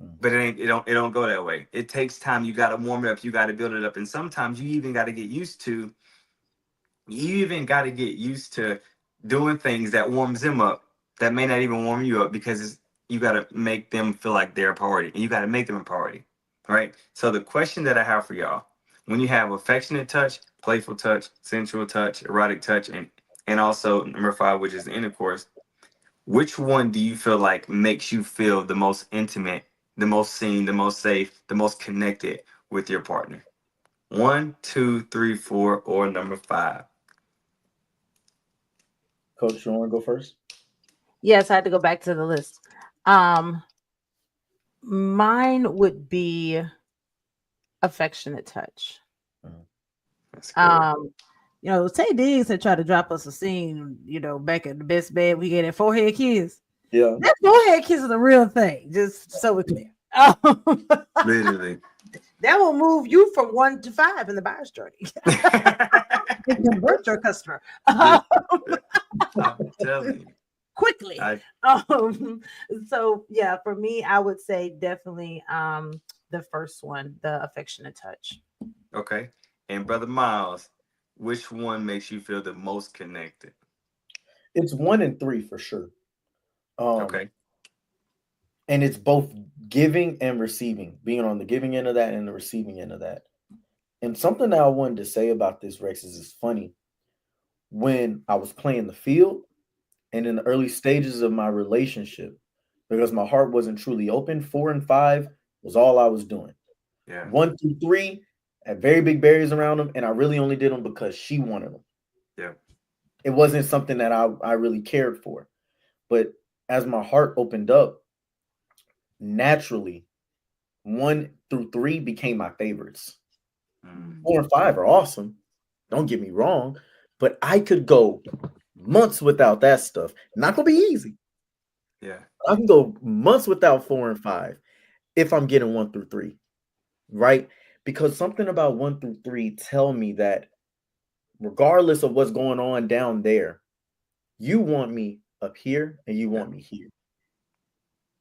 Mm. But it don't go that way. It takes time. You gotta warm it up. You gotta build it up, and sometimes you even got to get used to doing things that warms them up that may not even warm you up, because you got to make them feel like they're a priority, and you got to make them a priority, right? So the question that I have for y'all, when you have affectionate touch, playful touch, sensual touch, erotic touch, and also number 5, which is intercourse, which one do you feel like makes you feel the most intimate, the most seen, the most safe, the most connected with your partner? 1, 2, 3, 4, or number 5? Coach, you want to go first? Yes, I had to go back to the list. Um, Mine would be affectionate touch. Mm. That's good. Um, Tay Diggs had tried to drop us a scene, back at the best bed we get at Forehead Kids. Yeah. That forehead kiss is a real thing, just so we're clear. That Literally. will move you from 1 to 5 in the buyer's journey and convert your customer I'm telling you. quickly. I Um, so yeah, for me, I would say definitely the first one, the affectionate touch. okay. And brother Miles, which one makes you feel the most connected? It's 1 and 3 for sure. Okay. And it's both giving and receiving, being on the giving end of that and the receiving end of that. And something that I wanted to say about this, Rex, is it's funny. When I was playing the field, And in the early stages of my relationship, because my heart wasn't truly open, 4 and 5 was all I was doing. Yeah. 1 through 3 had very big barriers around them, and I really only did them because she wanted them. Yeah. It wasn't something that I really cared for. But as my heart opened up, naturally, 1 through 3 became my favorites. Mm. 4 and 5 are awesome. Don't get me wrong, but I could go months without that stuff. Not gonna be easy. Yeah. I can go months without 4 and 5 if I'm getting 1 through 3, right? Because something about 1 through 3 tell me that regardless of what's going on down there, you want me up here and you Yeah. want me here,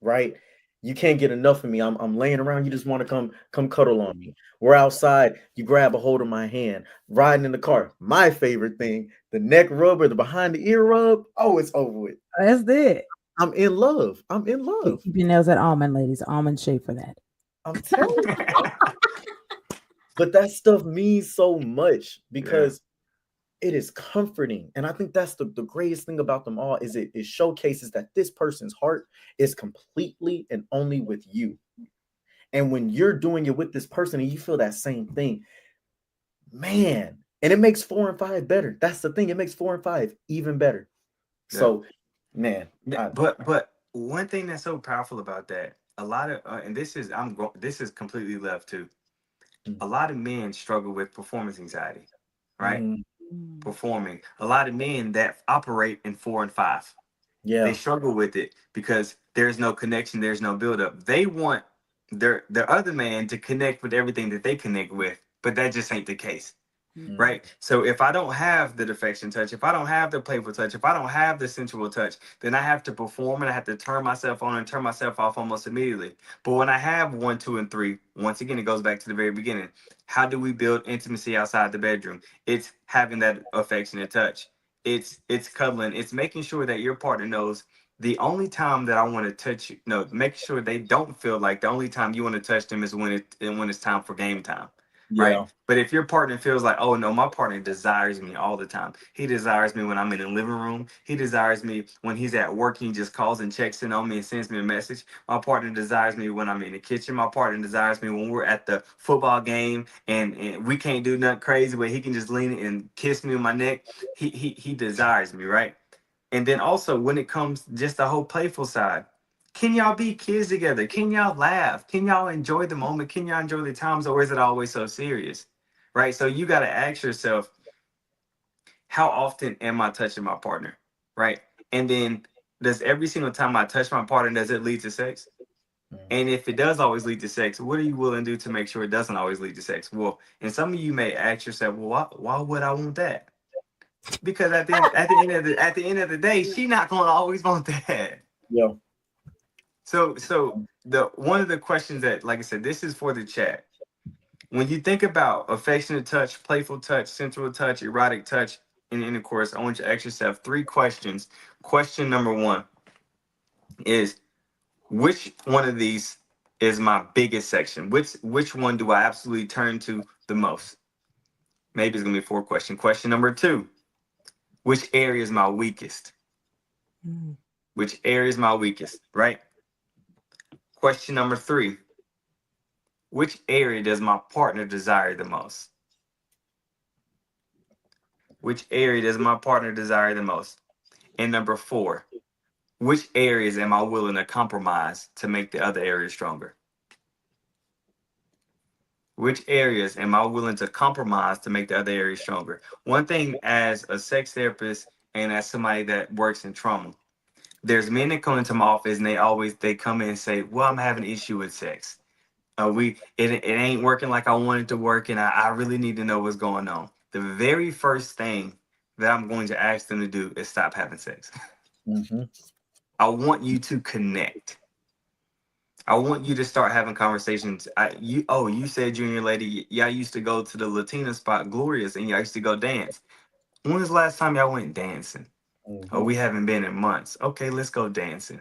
right? You can't get enough of me. I'm laying around. You just want to come cuddle on me. We're outside. You grab a hold of my hand. Riding in the car. My favorite thing, the neck rub or the behind the ear rub. Oh, it's over with. That's it. I'm in love. I'm in love. Keep your nails at almond, ladies. Almond shape for that. I'm telling you. But that stuff means so much Yeah. because it is comforting. And I think that's the greatest thing about them all is it showcases that this person's heart is completely and only with you. And when you're doing it with this person and you feel that same thing, man, and it makes 4 and 5 better. That's the thing. It makes 4 and 5 even better. Yeah. So, man, But one thing that's so powerful about that, a lot of and this is completely left too. A lot of men struggle with performance anxiety, right? mhm, Mm. Performing. A lot of men that operate in 4 and 5, they yeah, struggle with it because there's no connection, there's no buildup. They want their other man to connect with everything that they connect with, but that just ain't the case. mm, Right. So if I don't have the affection touch, if I don't have the playful touch, if I don't have the sensual touch, then I have to perform and I have to turn myself on and turn myself off almost immediately. But when I have 1, 2, and 3, once again, it goes back to the very beginning. How do we build intimacy outside the bedroom? It's having that affectionate touch. It's cuddling. It's making sure that your partner knows the only time that I want to touch you. No, make sure they don't feel like the only time you want to touch them is when it's time for game time, right? yeah, But if your partner feels like, oh no, my partner desires me all the time. He desires me when I'm in the living room. He desires me when he's at work. He just calls and checks in on me and sends me a message. My partner desires me when I'm in the kitchen. My partner desires me when we're at the football game and we can't do nothing crazy, but he can just lean and kiss me on my neck. He desires me, right? And then also when it comes just the whole playful side, can y'all be kids together? Can y'all laugh? Can y'all enjoy the moment? Can y'all enjoy the times, or is it always so serious? Right? So you got to ask yourself, how often am I touching my partner? Right? And then does every single time I touch my partner, does it lead to sex? mm, And if it does always lead to sex, what are you willing to do to make sure it doesn't always lead to sex? Well, and some of you may ask yourself, well, why would I want that? Because at the end of the day, she not gonna always want that. yeah, So the one of the questions that, like I said, this is for the chat. When you think about affectionate touch, playful touch, sensual touch, erotic touch in intercourse, I want you to ask yourself 3 questions. Question number 1 is, which one of these is my biggest section? Which one do I absolutely turn to the most? Maybe it's gonna be a 4 question. Question number 2, which area is my weakest? Mm. Which area is my weakest, right? Question number 3, which area does my partner desire the most? Which area does my partner desire the most? And number 4, which areas am I willing to compromise to make the other areas stronger? Which areas am I willing to compromise to make the other areas stronger? One thing, as a sex therapist and as somebody that works in trauma, there's men that come into my office and they come in and say, well, I'm having an issue with sex. It ain't working like I want it to work, and I really need to know what's going on. The very first thing that I'm going to ask them to do is stop having sex. hmm I want you to connect. I want you to start having conversations. You said you and your lady, y'all used to go to the Latina spot, Glorious, and y'all used to go dance. When was the last time y'all went dancing? Oh, hmm we haven't been in months. Okay, let's go dancing.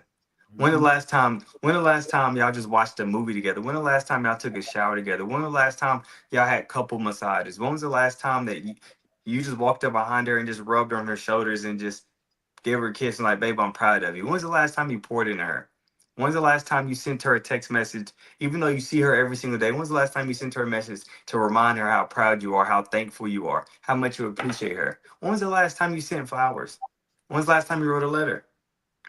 hmm When the last time y'all just watched a movie together? When the last time y'all took a shower together? When the last time y'all had couple massages? When was the last time that you just walked up behind her and just rubbed on her shoulders and just give her a kiss and like, babe, I'm proud of you. When's the last time you poured into her? When's the last time you sent her a text message, even though you see her every single day? When's the last time you sent her a message to remind her how proud you are, how thankful you are, how much you appreciate her? When's the last time you sent flowers? When's the last time you wrote a letter?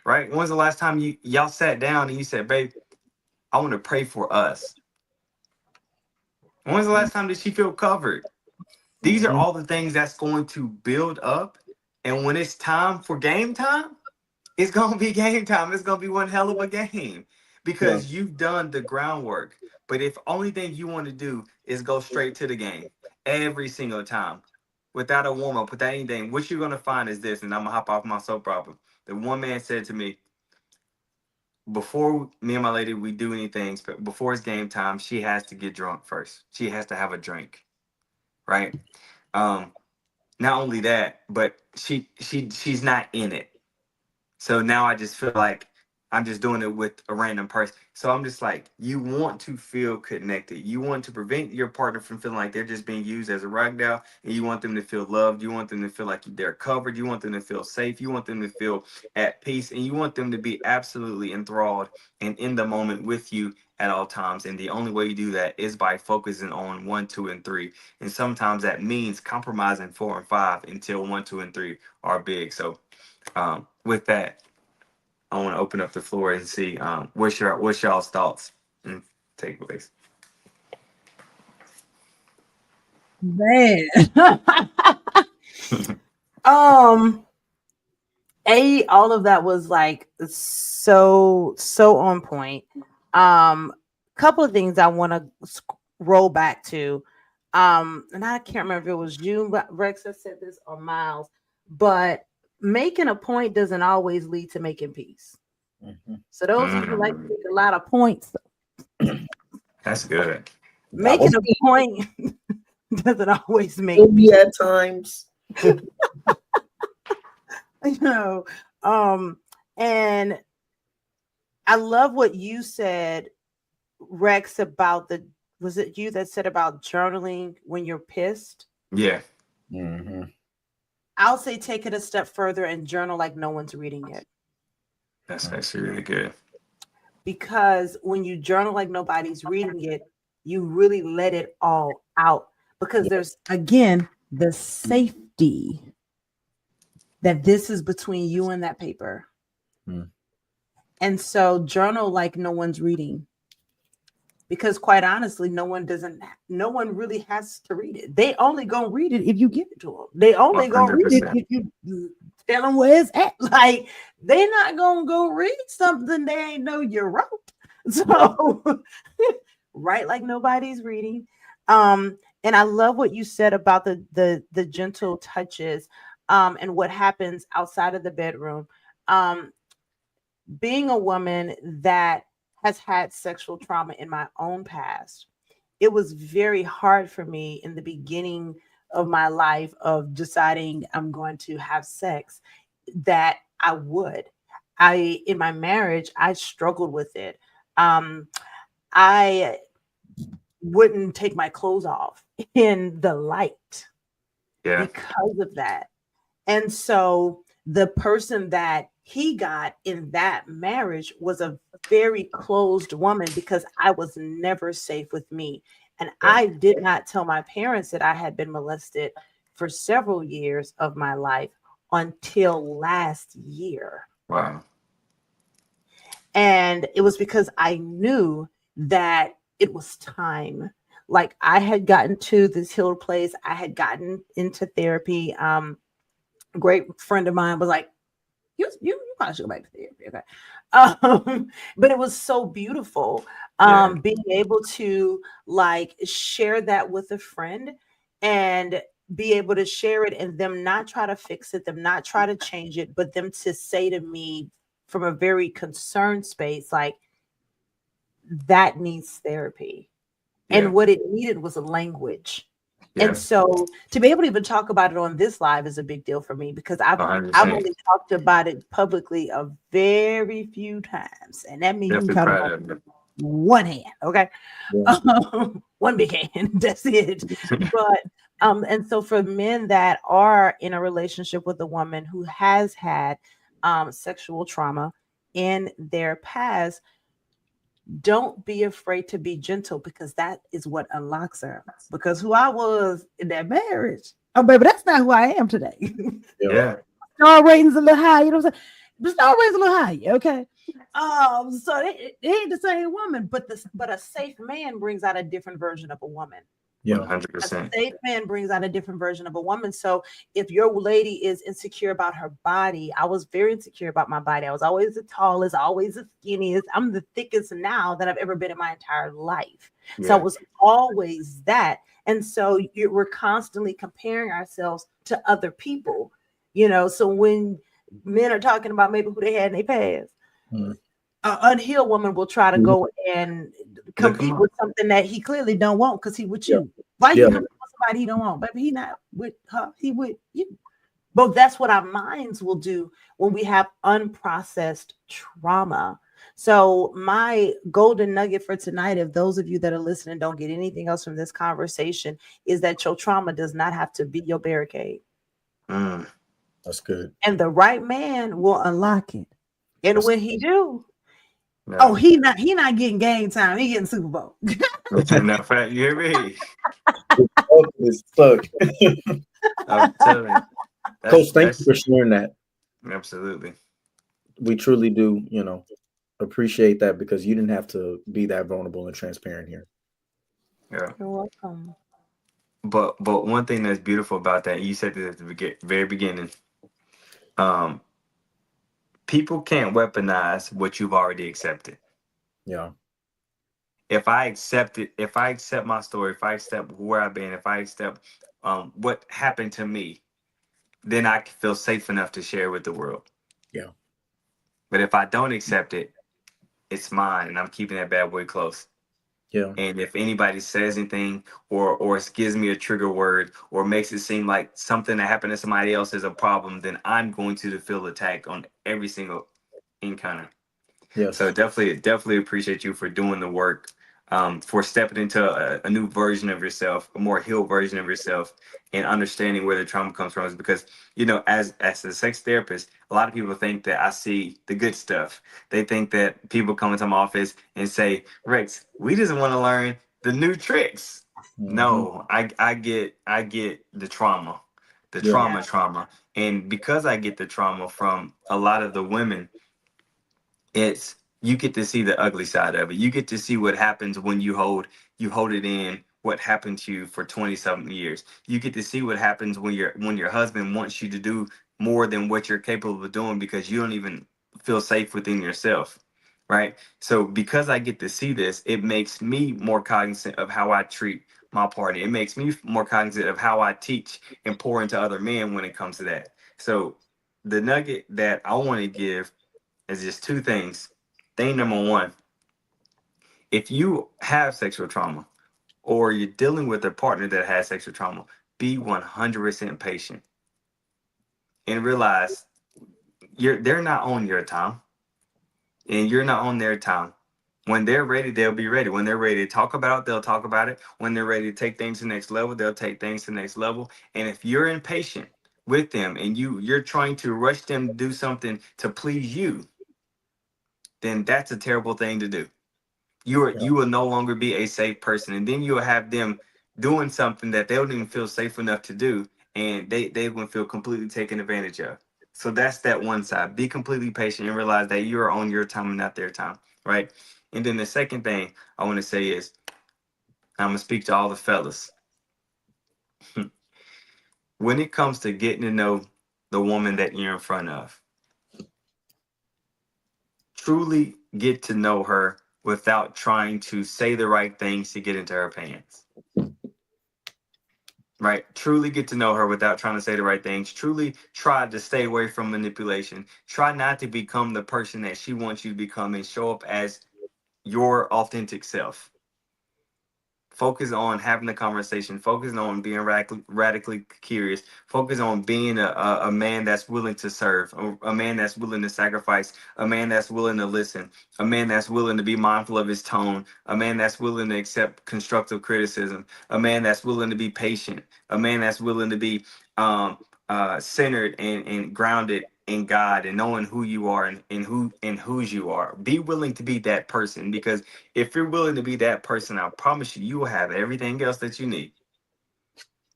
Right? When's the last time y'all sat down and you said, babe, I want to pray for us? When's the last time did she feel covered? These are Mhm. all the things that's going to build up. And when it's time for game time, it's gonna be game time. It's gonna be one hell of a game Yeah. because you've done the groundwork. But if only thing you want to do is go straight to the game every single time without a warm up, without anything, what you're gonna find is this. And I'm gonna hop off my soap opera. The one man said to me, before me and my lady we do anything, before it's game time, she has to get drunk first. She has to have a drink, right? Um, Not only that, but she's not in it. So now I just feel like I'm just doing it with a random person. So I'm just like, you want to feel connected. You want to prevent your partner from feeling like they're just being used as a rag doll, and you want them to feel loved. You want them to feel like they're covered. You want them to feel safe. You want them to feel at peace, and you want them to be absolutely enthralled and in the moment with you at all times. And the only way you do that is by focusing on one, two, and three. And sometimes that means compromising four and five until one, two, and three are big. So with that, I want to open up the floor and see what's y'all's thoughts and takeaways. Man. um all of that was like so on point. Couple of things I want to roll back to. And I can't remember if it was you, but Rex that said this, or Miles, but making a point doesn't always lead to making peace. Mhm. So those of you who like to Mm, make a lot of points, that's good. I making was a point doesn't always make guilty at times. you know. Um, and I love what you said, Rex, about the, was it you that said about journaling when you're pissed? Yeah, Hmm. I'll say take it a step further and journal like no one's reading it. that's actually really good. Because when you journal like nobody's reading it, you really let it all out. Because there's, again, the safety that this is between you and that paper. Mm. And so journal like no one's reading. Because quite honestly, no one really has to read it. They only gonna read it if you give it to them. They only gonna read it 100%. if you tell them where it's at. Like, they not gonna go read something they ain't know you wrote. So write like nobody's reading. And I love what you said about the gentle touches, and what happens outside of the bedroom. Um, Being a woman that has had sexual trauma in my own past, it was very hard for me in the beginning of my life of deciding I'm going to have sex, that I would. In my marriage, I struggled with it. Um, I wouldn't take my clothes off in the light Yeah, because of that. And so the person that he got in that marriage was a very closed woman, because I was never safe with me. And yeah. I did not tell my parents that I had been molested for several years of my life until last year. Wow. And it was because I knew that it was time. Like, I had gotten to this healed place, I had gotten into therapy. A great friend of mine was like, you probably should go back to therapy. Okay. But it was so beautiful. Yeah, Being able to like share that with a friend, and be able to share it, and them not try to fix it, them not try to change it, but them to say to me from a very concerned space, like, that needs therapy. yeah, And what it needed was a language. And yeah. so to be able to even talk about it on this live is a big deal for me, because I've 100%. only talked about it publicly a very few times. And that means you can Definitely count them proud on of you. one hand. Okay. Yeah. One big hand. That's it. But and so for men that are in a relationship with a woman who has had sexual trauma in their past, don't be afraid to be gentle, because that is what unlocks her. Because who I was in that marriage, oh baby, that's not who I am today. Yeah. Yeah. Star ratings a little high, you know what I'm saying? The star ratings a little high, okay. So they ain't the same woman, but a safe man brings out a different version of a woman. Yeah. 100%. A safe man brings out a different version of a woman. So if your lady is insecure about her body, I was very insecure about my body. I was always the tallest, always the skinniest. I'm the thickest now that I've ever been in my entire life. So I Yeah. was always that. And so we're constantly comparing ourselves to other people, So when men are talking about maybe who they had in their past, Mm. an unhealed woman will try to go and Look him compete up. with something that he clearly don't want because he with Yeah. you. Why you Yeah. competing with somebody he don't want? Baby, he not with her, he with you. But that's what our minds will do when we have unprocessed trauma. So my golden nugget for tonight, if those of you that are listening don't get anything else from this conversation, is that your trauma does not have to be your barricade. Mm. That's good. And the right man will unlock it. And That's when he do, Yeah. oh, he not getting game time. He getting Super Bowl. Enough fact, you hear me? it's stuck. I'm telling you. Coach, thank you That's for sharing that. absolutely. We truly do, appreciate that, because you didn't have to be that vulnerable and transparent here. Yeah. You're welcome. But one thing that's beautiful about that, you said this at the very beginning. Um, People can't weaponize what you've already accepted. Yeah. If I accept it, if I accept my story, if I accept where I've been, if I accept what happened to me, then I can feel safe enough to share with the world. Yeah. But if I don't accept it, it's mine, and I'm keeping that bad boy close. Yeah. And if anybody says anything, or gives me a trigger word, or makes it seem like something that happened to somebody else is a problem, then I'm going to feel attacked on every single encounter. So Yes. definitely appreciate you for doing the work, for stepping into a new version of yourself, a more healed version of yourself, and understanding where the trauma comes from. Is because, as a sex therapist, a lot of people think that I see the good stuff. They think that people come into my office and say, "Rex, we just want to learn the new tricks." Hmm. No, I get the trauma, the Yeah. Yeah. trauma, and because I get the trauma from a lot of the women, it's you get to see the ugly side of it. You get to see what happens when you hold it in, what happened to you for 20 something years. You get to see what happens when your husband wants you to do more than what you're capable of doing because you don't even feel safe within yourself. Right? So because I get to see this, it makes me more cognizant of how I treat my partner. It makes me more cognizant of how I teach and pour into other men when it comes to that. So the nugget that I want to give is just two things. Thing number one, if you have sexual trauma or you're dealing with a partner that has sexual trauma, be 100% patient and realize they're not on your time and you're not on their time. When they're ready, they'll be ready. When they're ready to talk about it, they'll talk about it. When they're ready to take things to the next level, they'll take things to the next level. And if you're impatient with them and you're trying to rush them to do something to please you, then that's a terrible thing to do. Yeah. You will no longer be a safe person, and then you'll have them doing something that they don't even feel safe enough to do, and they will feel completely taken advantage of. So that's that one side. Be completely patient and realize that you are on your time and not their time, right? And then the second thing I want to say is, I'm gonna speak to all the fellas. When it comes to getting to know the woman that you're in front of, truly get to know her without trying to say the right things to get into her pants. Right? Truly get to know her without trying to say the right things. Truly try to stay away from manipulation. Try not to become the person that she wants you to become and show up as your authentic self. Focus on having the conversation. Focus on being radically curious. Focus on being a man that's willing to serve, a man that's willing to sacrifice, a man that's willing to listen, a man that's willing to be mindful of his tone, a man that's willing to accept constructive criticism, a man that's willing to be patient, a man that's willing to be centered and grounded in God and knowing who you are and whose you are. Be willing to be that person, because if you're willing to be that person, I promise you, you will have everything else that you need.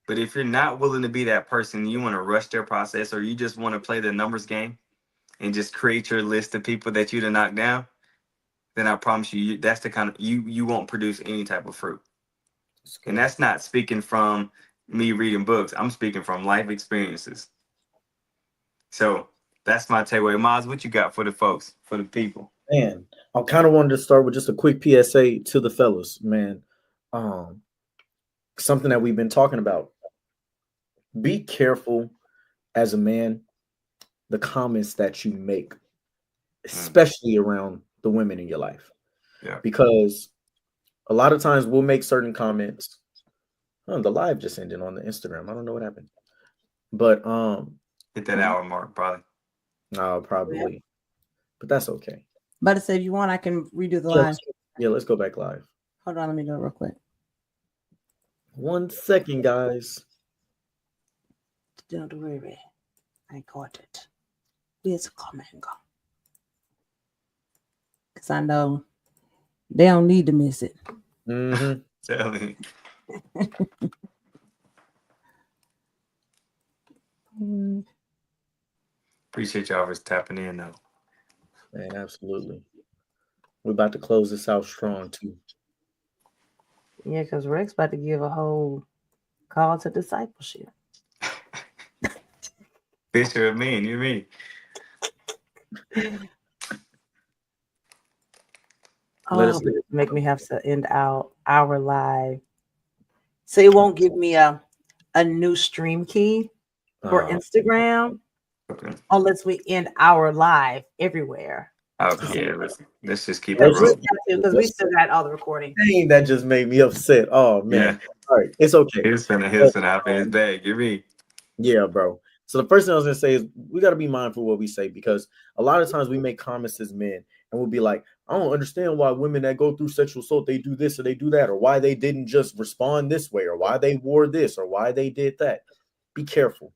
But if you're not willing to be that person, you want to rush their process, or you just want to play the numbers game and just create your list of people that you to knock down, then I promise you, that's the kind of you won't produce any type of fruit. And that's not speaking from me reading books. I'm speaking from life experiences. So that's my takeaway. Miles, what you got for the folks, for the people? Man, I kind of wanted to start with just a quick PSA to the fellas, man. Um, Something that we've been talking about. Be careful as a man, the comments that you make, especially around the women in your life. Yeah. Because a lot of times we'll make certain comments. Oh, the live just ended on the Instagram. I don't know what happened. But Hit that hour mark, probably. probably. But that's okay. But I said, if you want, I can redo the Yeah, line. let's go back live. Hold on, let me do it real quick. 1 second, guys. Don't worry, I got it. It's coming, because I know they don't need to miss it. Mm-hmm. Tell me. Appreciate y'all for tapping in, though. Man, absolutely. We're about to close this out strong too. Yeah, because Rex about to give a whole call to discipleship. Picture of me and you mean. Let us Make me have to end our live. So it won't give me a new stream key for Instagram Okay. unless we end our live everywhere. Okay, yeah, let's just keep it Let's just- rolling. Because we still got all the recording. Dang, that just made me upset. Oh man. Yeah. All right, it's okay. Here's finna hop in his bag. Give me. Yeah, bro. So the first thing I was gonna say is we gotta be mindful of what we say, because a lot of times we make comments as men and we'll be like, I don't understand why women that go through sexual assault, they do this or they do that, or why they didn't just respond this way, or why they wore this, or why they did that. Be careful,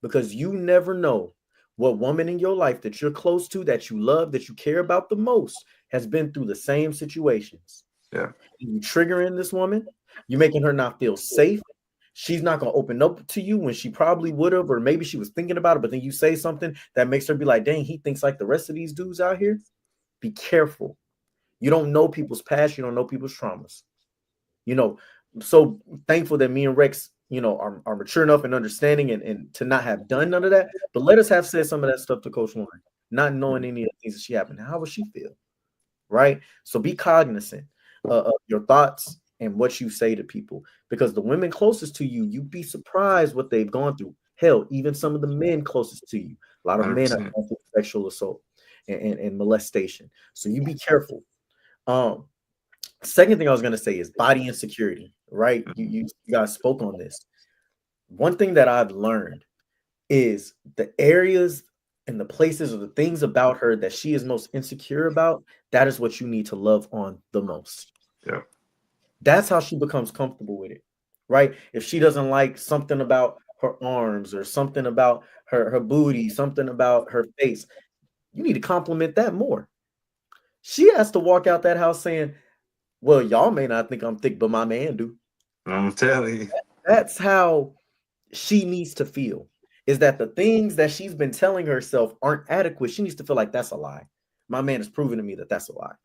because you never know what woman in your life that you're close to, that you love, that you care about the most, has been through the same situations. Yeah. You triggering this woman, you're making her not feel safe. She's not going to open up to you when she probably would have, or maybe she was thinking about it, but then you say something that makes her be like, dang, he thinks like the rest of these dudes out here. Be careful. You don't know people's past. You don't know people's traumas. You know, so thankful that me and Rex, are mature enough and understanding and to not have done none of that. But let us have said some of that stuff to Coach Lauren, not knowing any of the things that she happened. How would she feel? Right? So be cognizant of your thoughts and what you say to people, because the women closest to you, you'd be surprised what they've gone through. Hell, even some of the men closest to you. A lot of men have 100%. gone through sexual assault and molestation. So you be careful. Second thing I was going to say is body insecurity, right? You guys spoke on this. One thing that I've learned is the areas and the places or the things about her that she is most insecure about, that is what you need to love on the most. Yeah. That's how she becomes comfortable with it, right? If she doesn't like something about her arms or something about her booty, something about her face, you need to compliment that more. She has to walk out that house saying, well, y'all may not think I'm thick, but my man do. I'm telling you. That's how she needs to feel, is that the things that she's been telling herself aren't adequate. She needs to feel like that's a lie. My man has proven to me that that's a lie,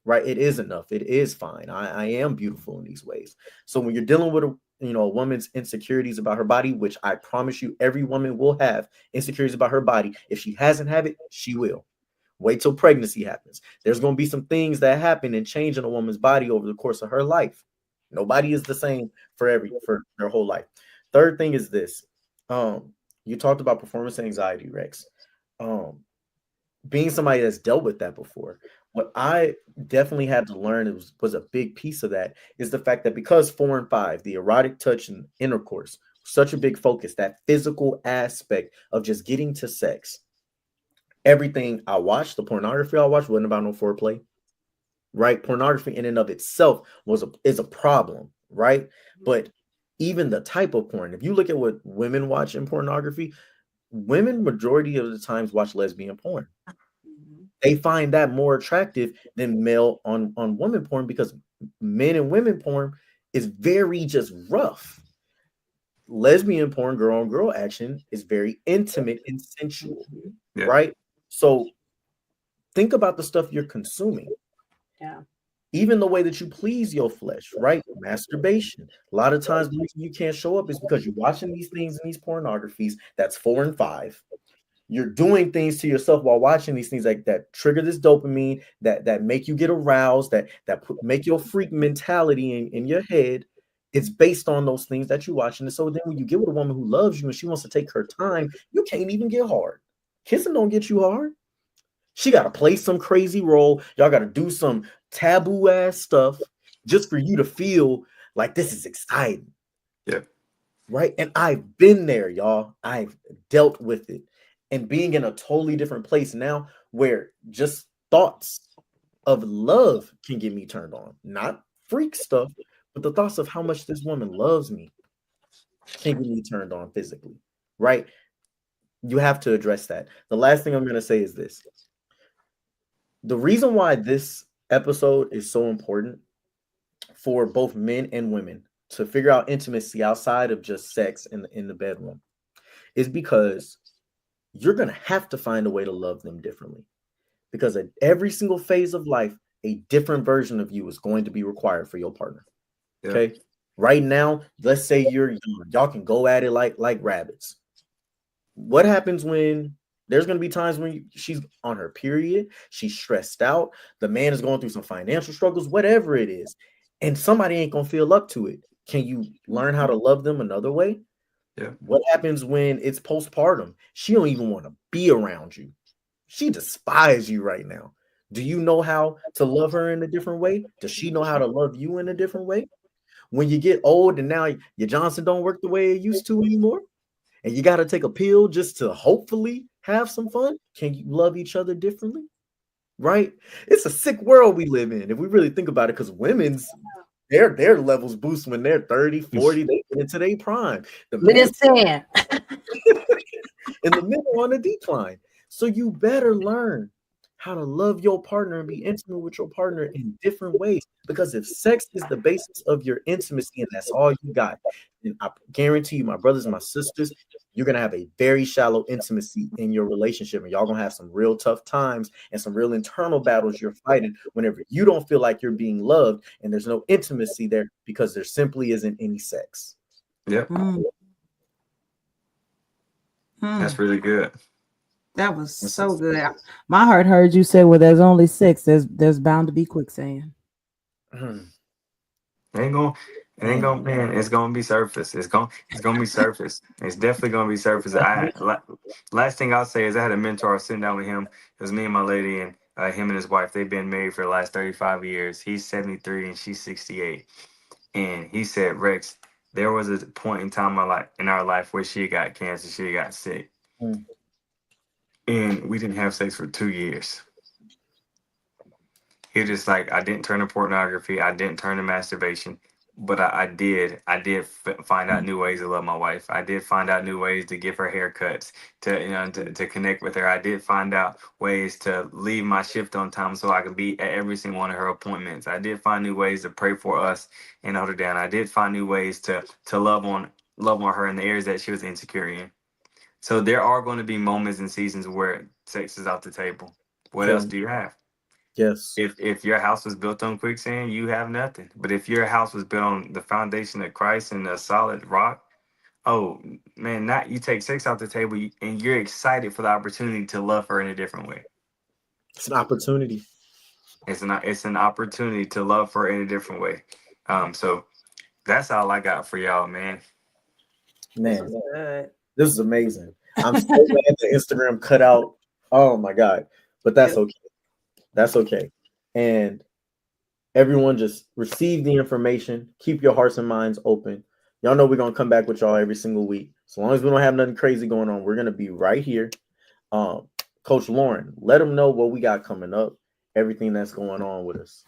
right? It is enough. It is fine. I am beautiful in these ways. So when you're dealing with a woman's insecurities about her body, which I promise you, every woman will have insecurities about her body. If she hasn't had it, she will. Wait till pregnancy happens. There's going to be some things that happen and change in a woman's body over the course of her life. Nobody is the same for their whole life. Third thing is this. You talked about performance anxiety, Rex. Being somebody that's dealt with that before, what I definitely had to learn was a big piece of that is the fact that because 4 and 5, the erotic touch and intercourse, such a big focus, that physical aspect of just getting to sex. Everything I watched, the pornography I watched, wasn't about no foreplay, right? Pornography in and of itself is a problem, right? But even the type of porn, if you look at what women watch in pornography, women majority of the times watch lesbian porn. Mhm. They find that more attractive than male on women porn because men and women porn is very just rough. Lesbian porn, girl on girl action is very intimate and sensual, Mhm. Yeah. right? So think about the stuff you're consuming. Yeah. Even the way that you please your flesh, right? Masturbation. A lot of times the reason you can't show up is because you're watching these things in these pornographies that's 4 and 5. You're doing things to yourself while watching these things like that trigger this dopamine that make you get aroused, make your freak mentality in your head. It's based on those things that you watching. And so then when you get with a woman who loves you and she wants to take her time, you can't even get hard. Kissing don't get you hard. She got to play some crazy role. Y'all got to do some taboo ass stuff just for you to feel like this is exciting, Yeah. right? And I've been there, y'all. I've dealt with it. And being in a totally different place now where just thoughts of love can get me turned on, not freak stuff, but the thoughts of how much this woman loves me can get me turned on physically, right? You have to address that. The last thing I'm going to say is this: the reason why this episode is so important for both men and women to figure out intimacy outside of just sex in the bedroom is because you're going to have to find a way to love them differently, because at every single phase of life a different version of you is going to be required for your partner. Yeah. Okay, right now let's say you're young, y'all can go at it like rabbits. What happens when there's going to be times when she's on her period, she's stressed out, the man is going through some financial struggles, whatever it is, and somebody ain't going to feel up to it? Can you learn how to love them another way? Yeah. What happens when it's postpartum? She don't even want to be around you. She despises you right now. Do you know how to love her in a different way? Does she know how to love you in a different way? When you get old and now your Johnson don't work the way it used to anymore, and you got to take a pill just to hopefully have some fun, can you love each other differently? Right? It's a sick world we live in if we really think about it, because women's their levels boost when they're 30, 40, they get into their prime. The men's Listen. in the middle on a decline. So you better learn how to love your partner and be intimate with your partner in different ways. Because if sex is the basis of your intimacy and that's all you got, then I guarantee you, my brothers and my sisters, you're gonna have a very shallow intimacy in your relationship, and y'all gonna have some real tough times and some real internal battles you're fighting whenever you don't feel like you're being loved and there's no intimacy there because there simply isn't any sex. Yep. Mm, That's mm. really good. That was That's so just- good. My heart heard you say, "Well, there's only six. There's bound to be quicksand." It ain't gonna, it ain't Man, gonna, man. It's gonna be surface. It's gonna be surface. It's definitely gonna be surface. Last thing I'll say is I had a mentor. I was sitting down with him. It was me and my lady, and him and his wife. They've been married for the last 35 years. He's 73 and she's 68. And he said, Rex, there was a point in time in our life where she got cancer. She got sick, mm, and we didn't have sex for 2 years. He was just like, I didn't turn to pornography. I didn't turn to masturbation, but find out new ways to love my wife. I did find out new ways to give her haircuts, to connect with her. I did find out ways to leave my shift on time so I could be at every single one of her appointments. I did find new ways to pray for us and hold her down. I did find new ways to love on her in the areas that she was insecure in. So there are going to be moments and seasons where sex is off the table. What else feeling do you have? yes. If your house was built on quicksand, you have nothing. But if your house was built on the foundation of Christ and a solid rock, oh man, not you take sex off the table and you're excited for the opportunity to love her in a different way. It's an opportunity. It's an opportunity to love her in a different way. So that's all I got for y'all, man. This Man, was good. this is amazing. I'm so glad the Instagram cut out. Oh my God. But that's okay. That's okay. And everyone just receive the information. Keep your hearts and minds open. Y'all know we're gonna come back with y'all every single week. So long as we don't have nothing crazy going on, we're gonna be right here. Um, Coach Lauren, let them know what we got coming up, everything that's going on with us.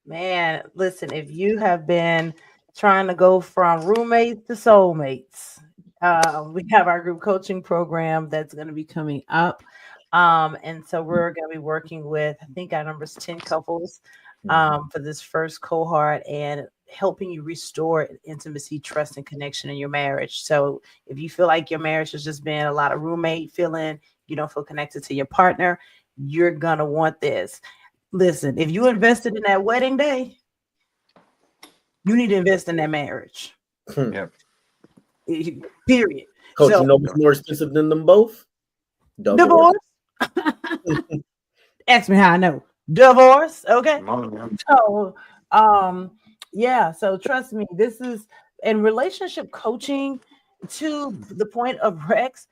Man, listen, if you have been trying to go from roommates to soulmates, We have our group coaching program that's going to be coming up. And so we're going to be working with, I think our number is 10 couples for this first cohort and helping you restore intimacy, trust, and connection in your marriage. So if you feel like your marriage has just been a lot of roommate feeling, you don't feel connected to your partner, you're going to want this. Listen, if you invested in that wedding day, you need to invest in that marriage. Yep. Period. Coach, So, you know what's more expensive than them both? divorce. Ask me how I know. Divorce. Okay. Come on, man. So, yeah. So trust me, this is in relationship coaching to the point of Rex.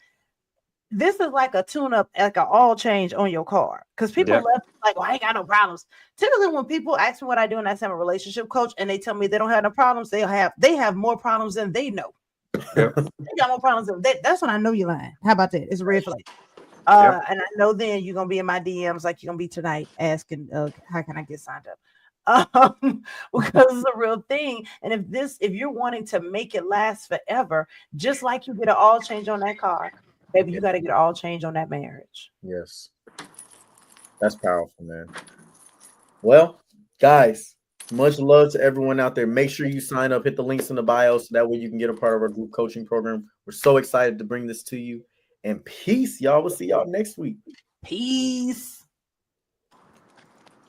This is like a tune-up, like an all change on your car. Because people Yep. left like, well, I ain't got no problems. Typically, when people ask me what I do and I say I'm a relationship coach and they tell me they don't have no problems, they have more problems than they know. Yep. They got more problems than that's when I know you're lying. How about that? It's a red flag. Yep. And I know then you're gonna be in my DMs like you're gonna be tonight asking, how can I get signed up? Because it's a real thing. And if you're wanting to make it last forever, just like you get an all change on that car, baby, you got to get an all change on that marriage. Yes. That's powerful, man. Well, guys, much love to everyone out there. Make sure you sign up, hit the links in the bio so that way you can get a part of our group coaching program. We're so excited to bring this to you. And peace, y'all. We'll see y'all next week. Peace.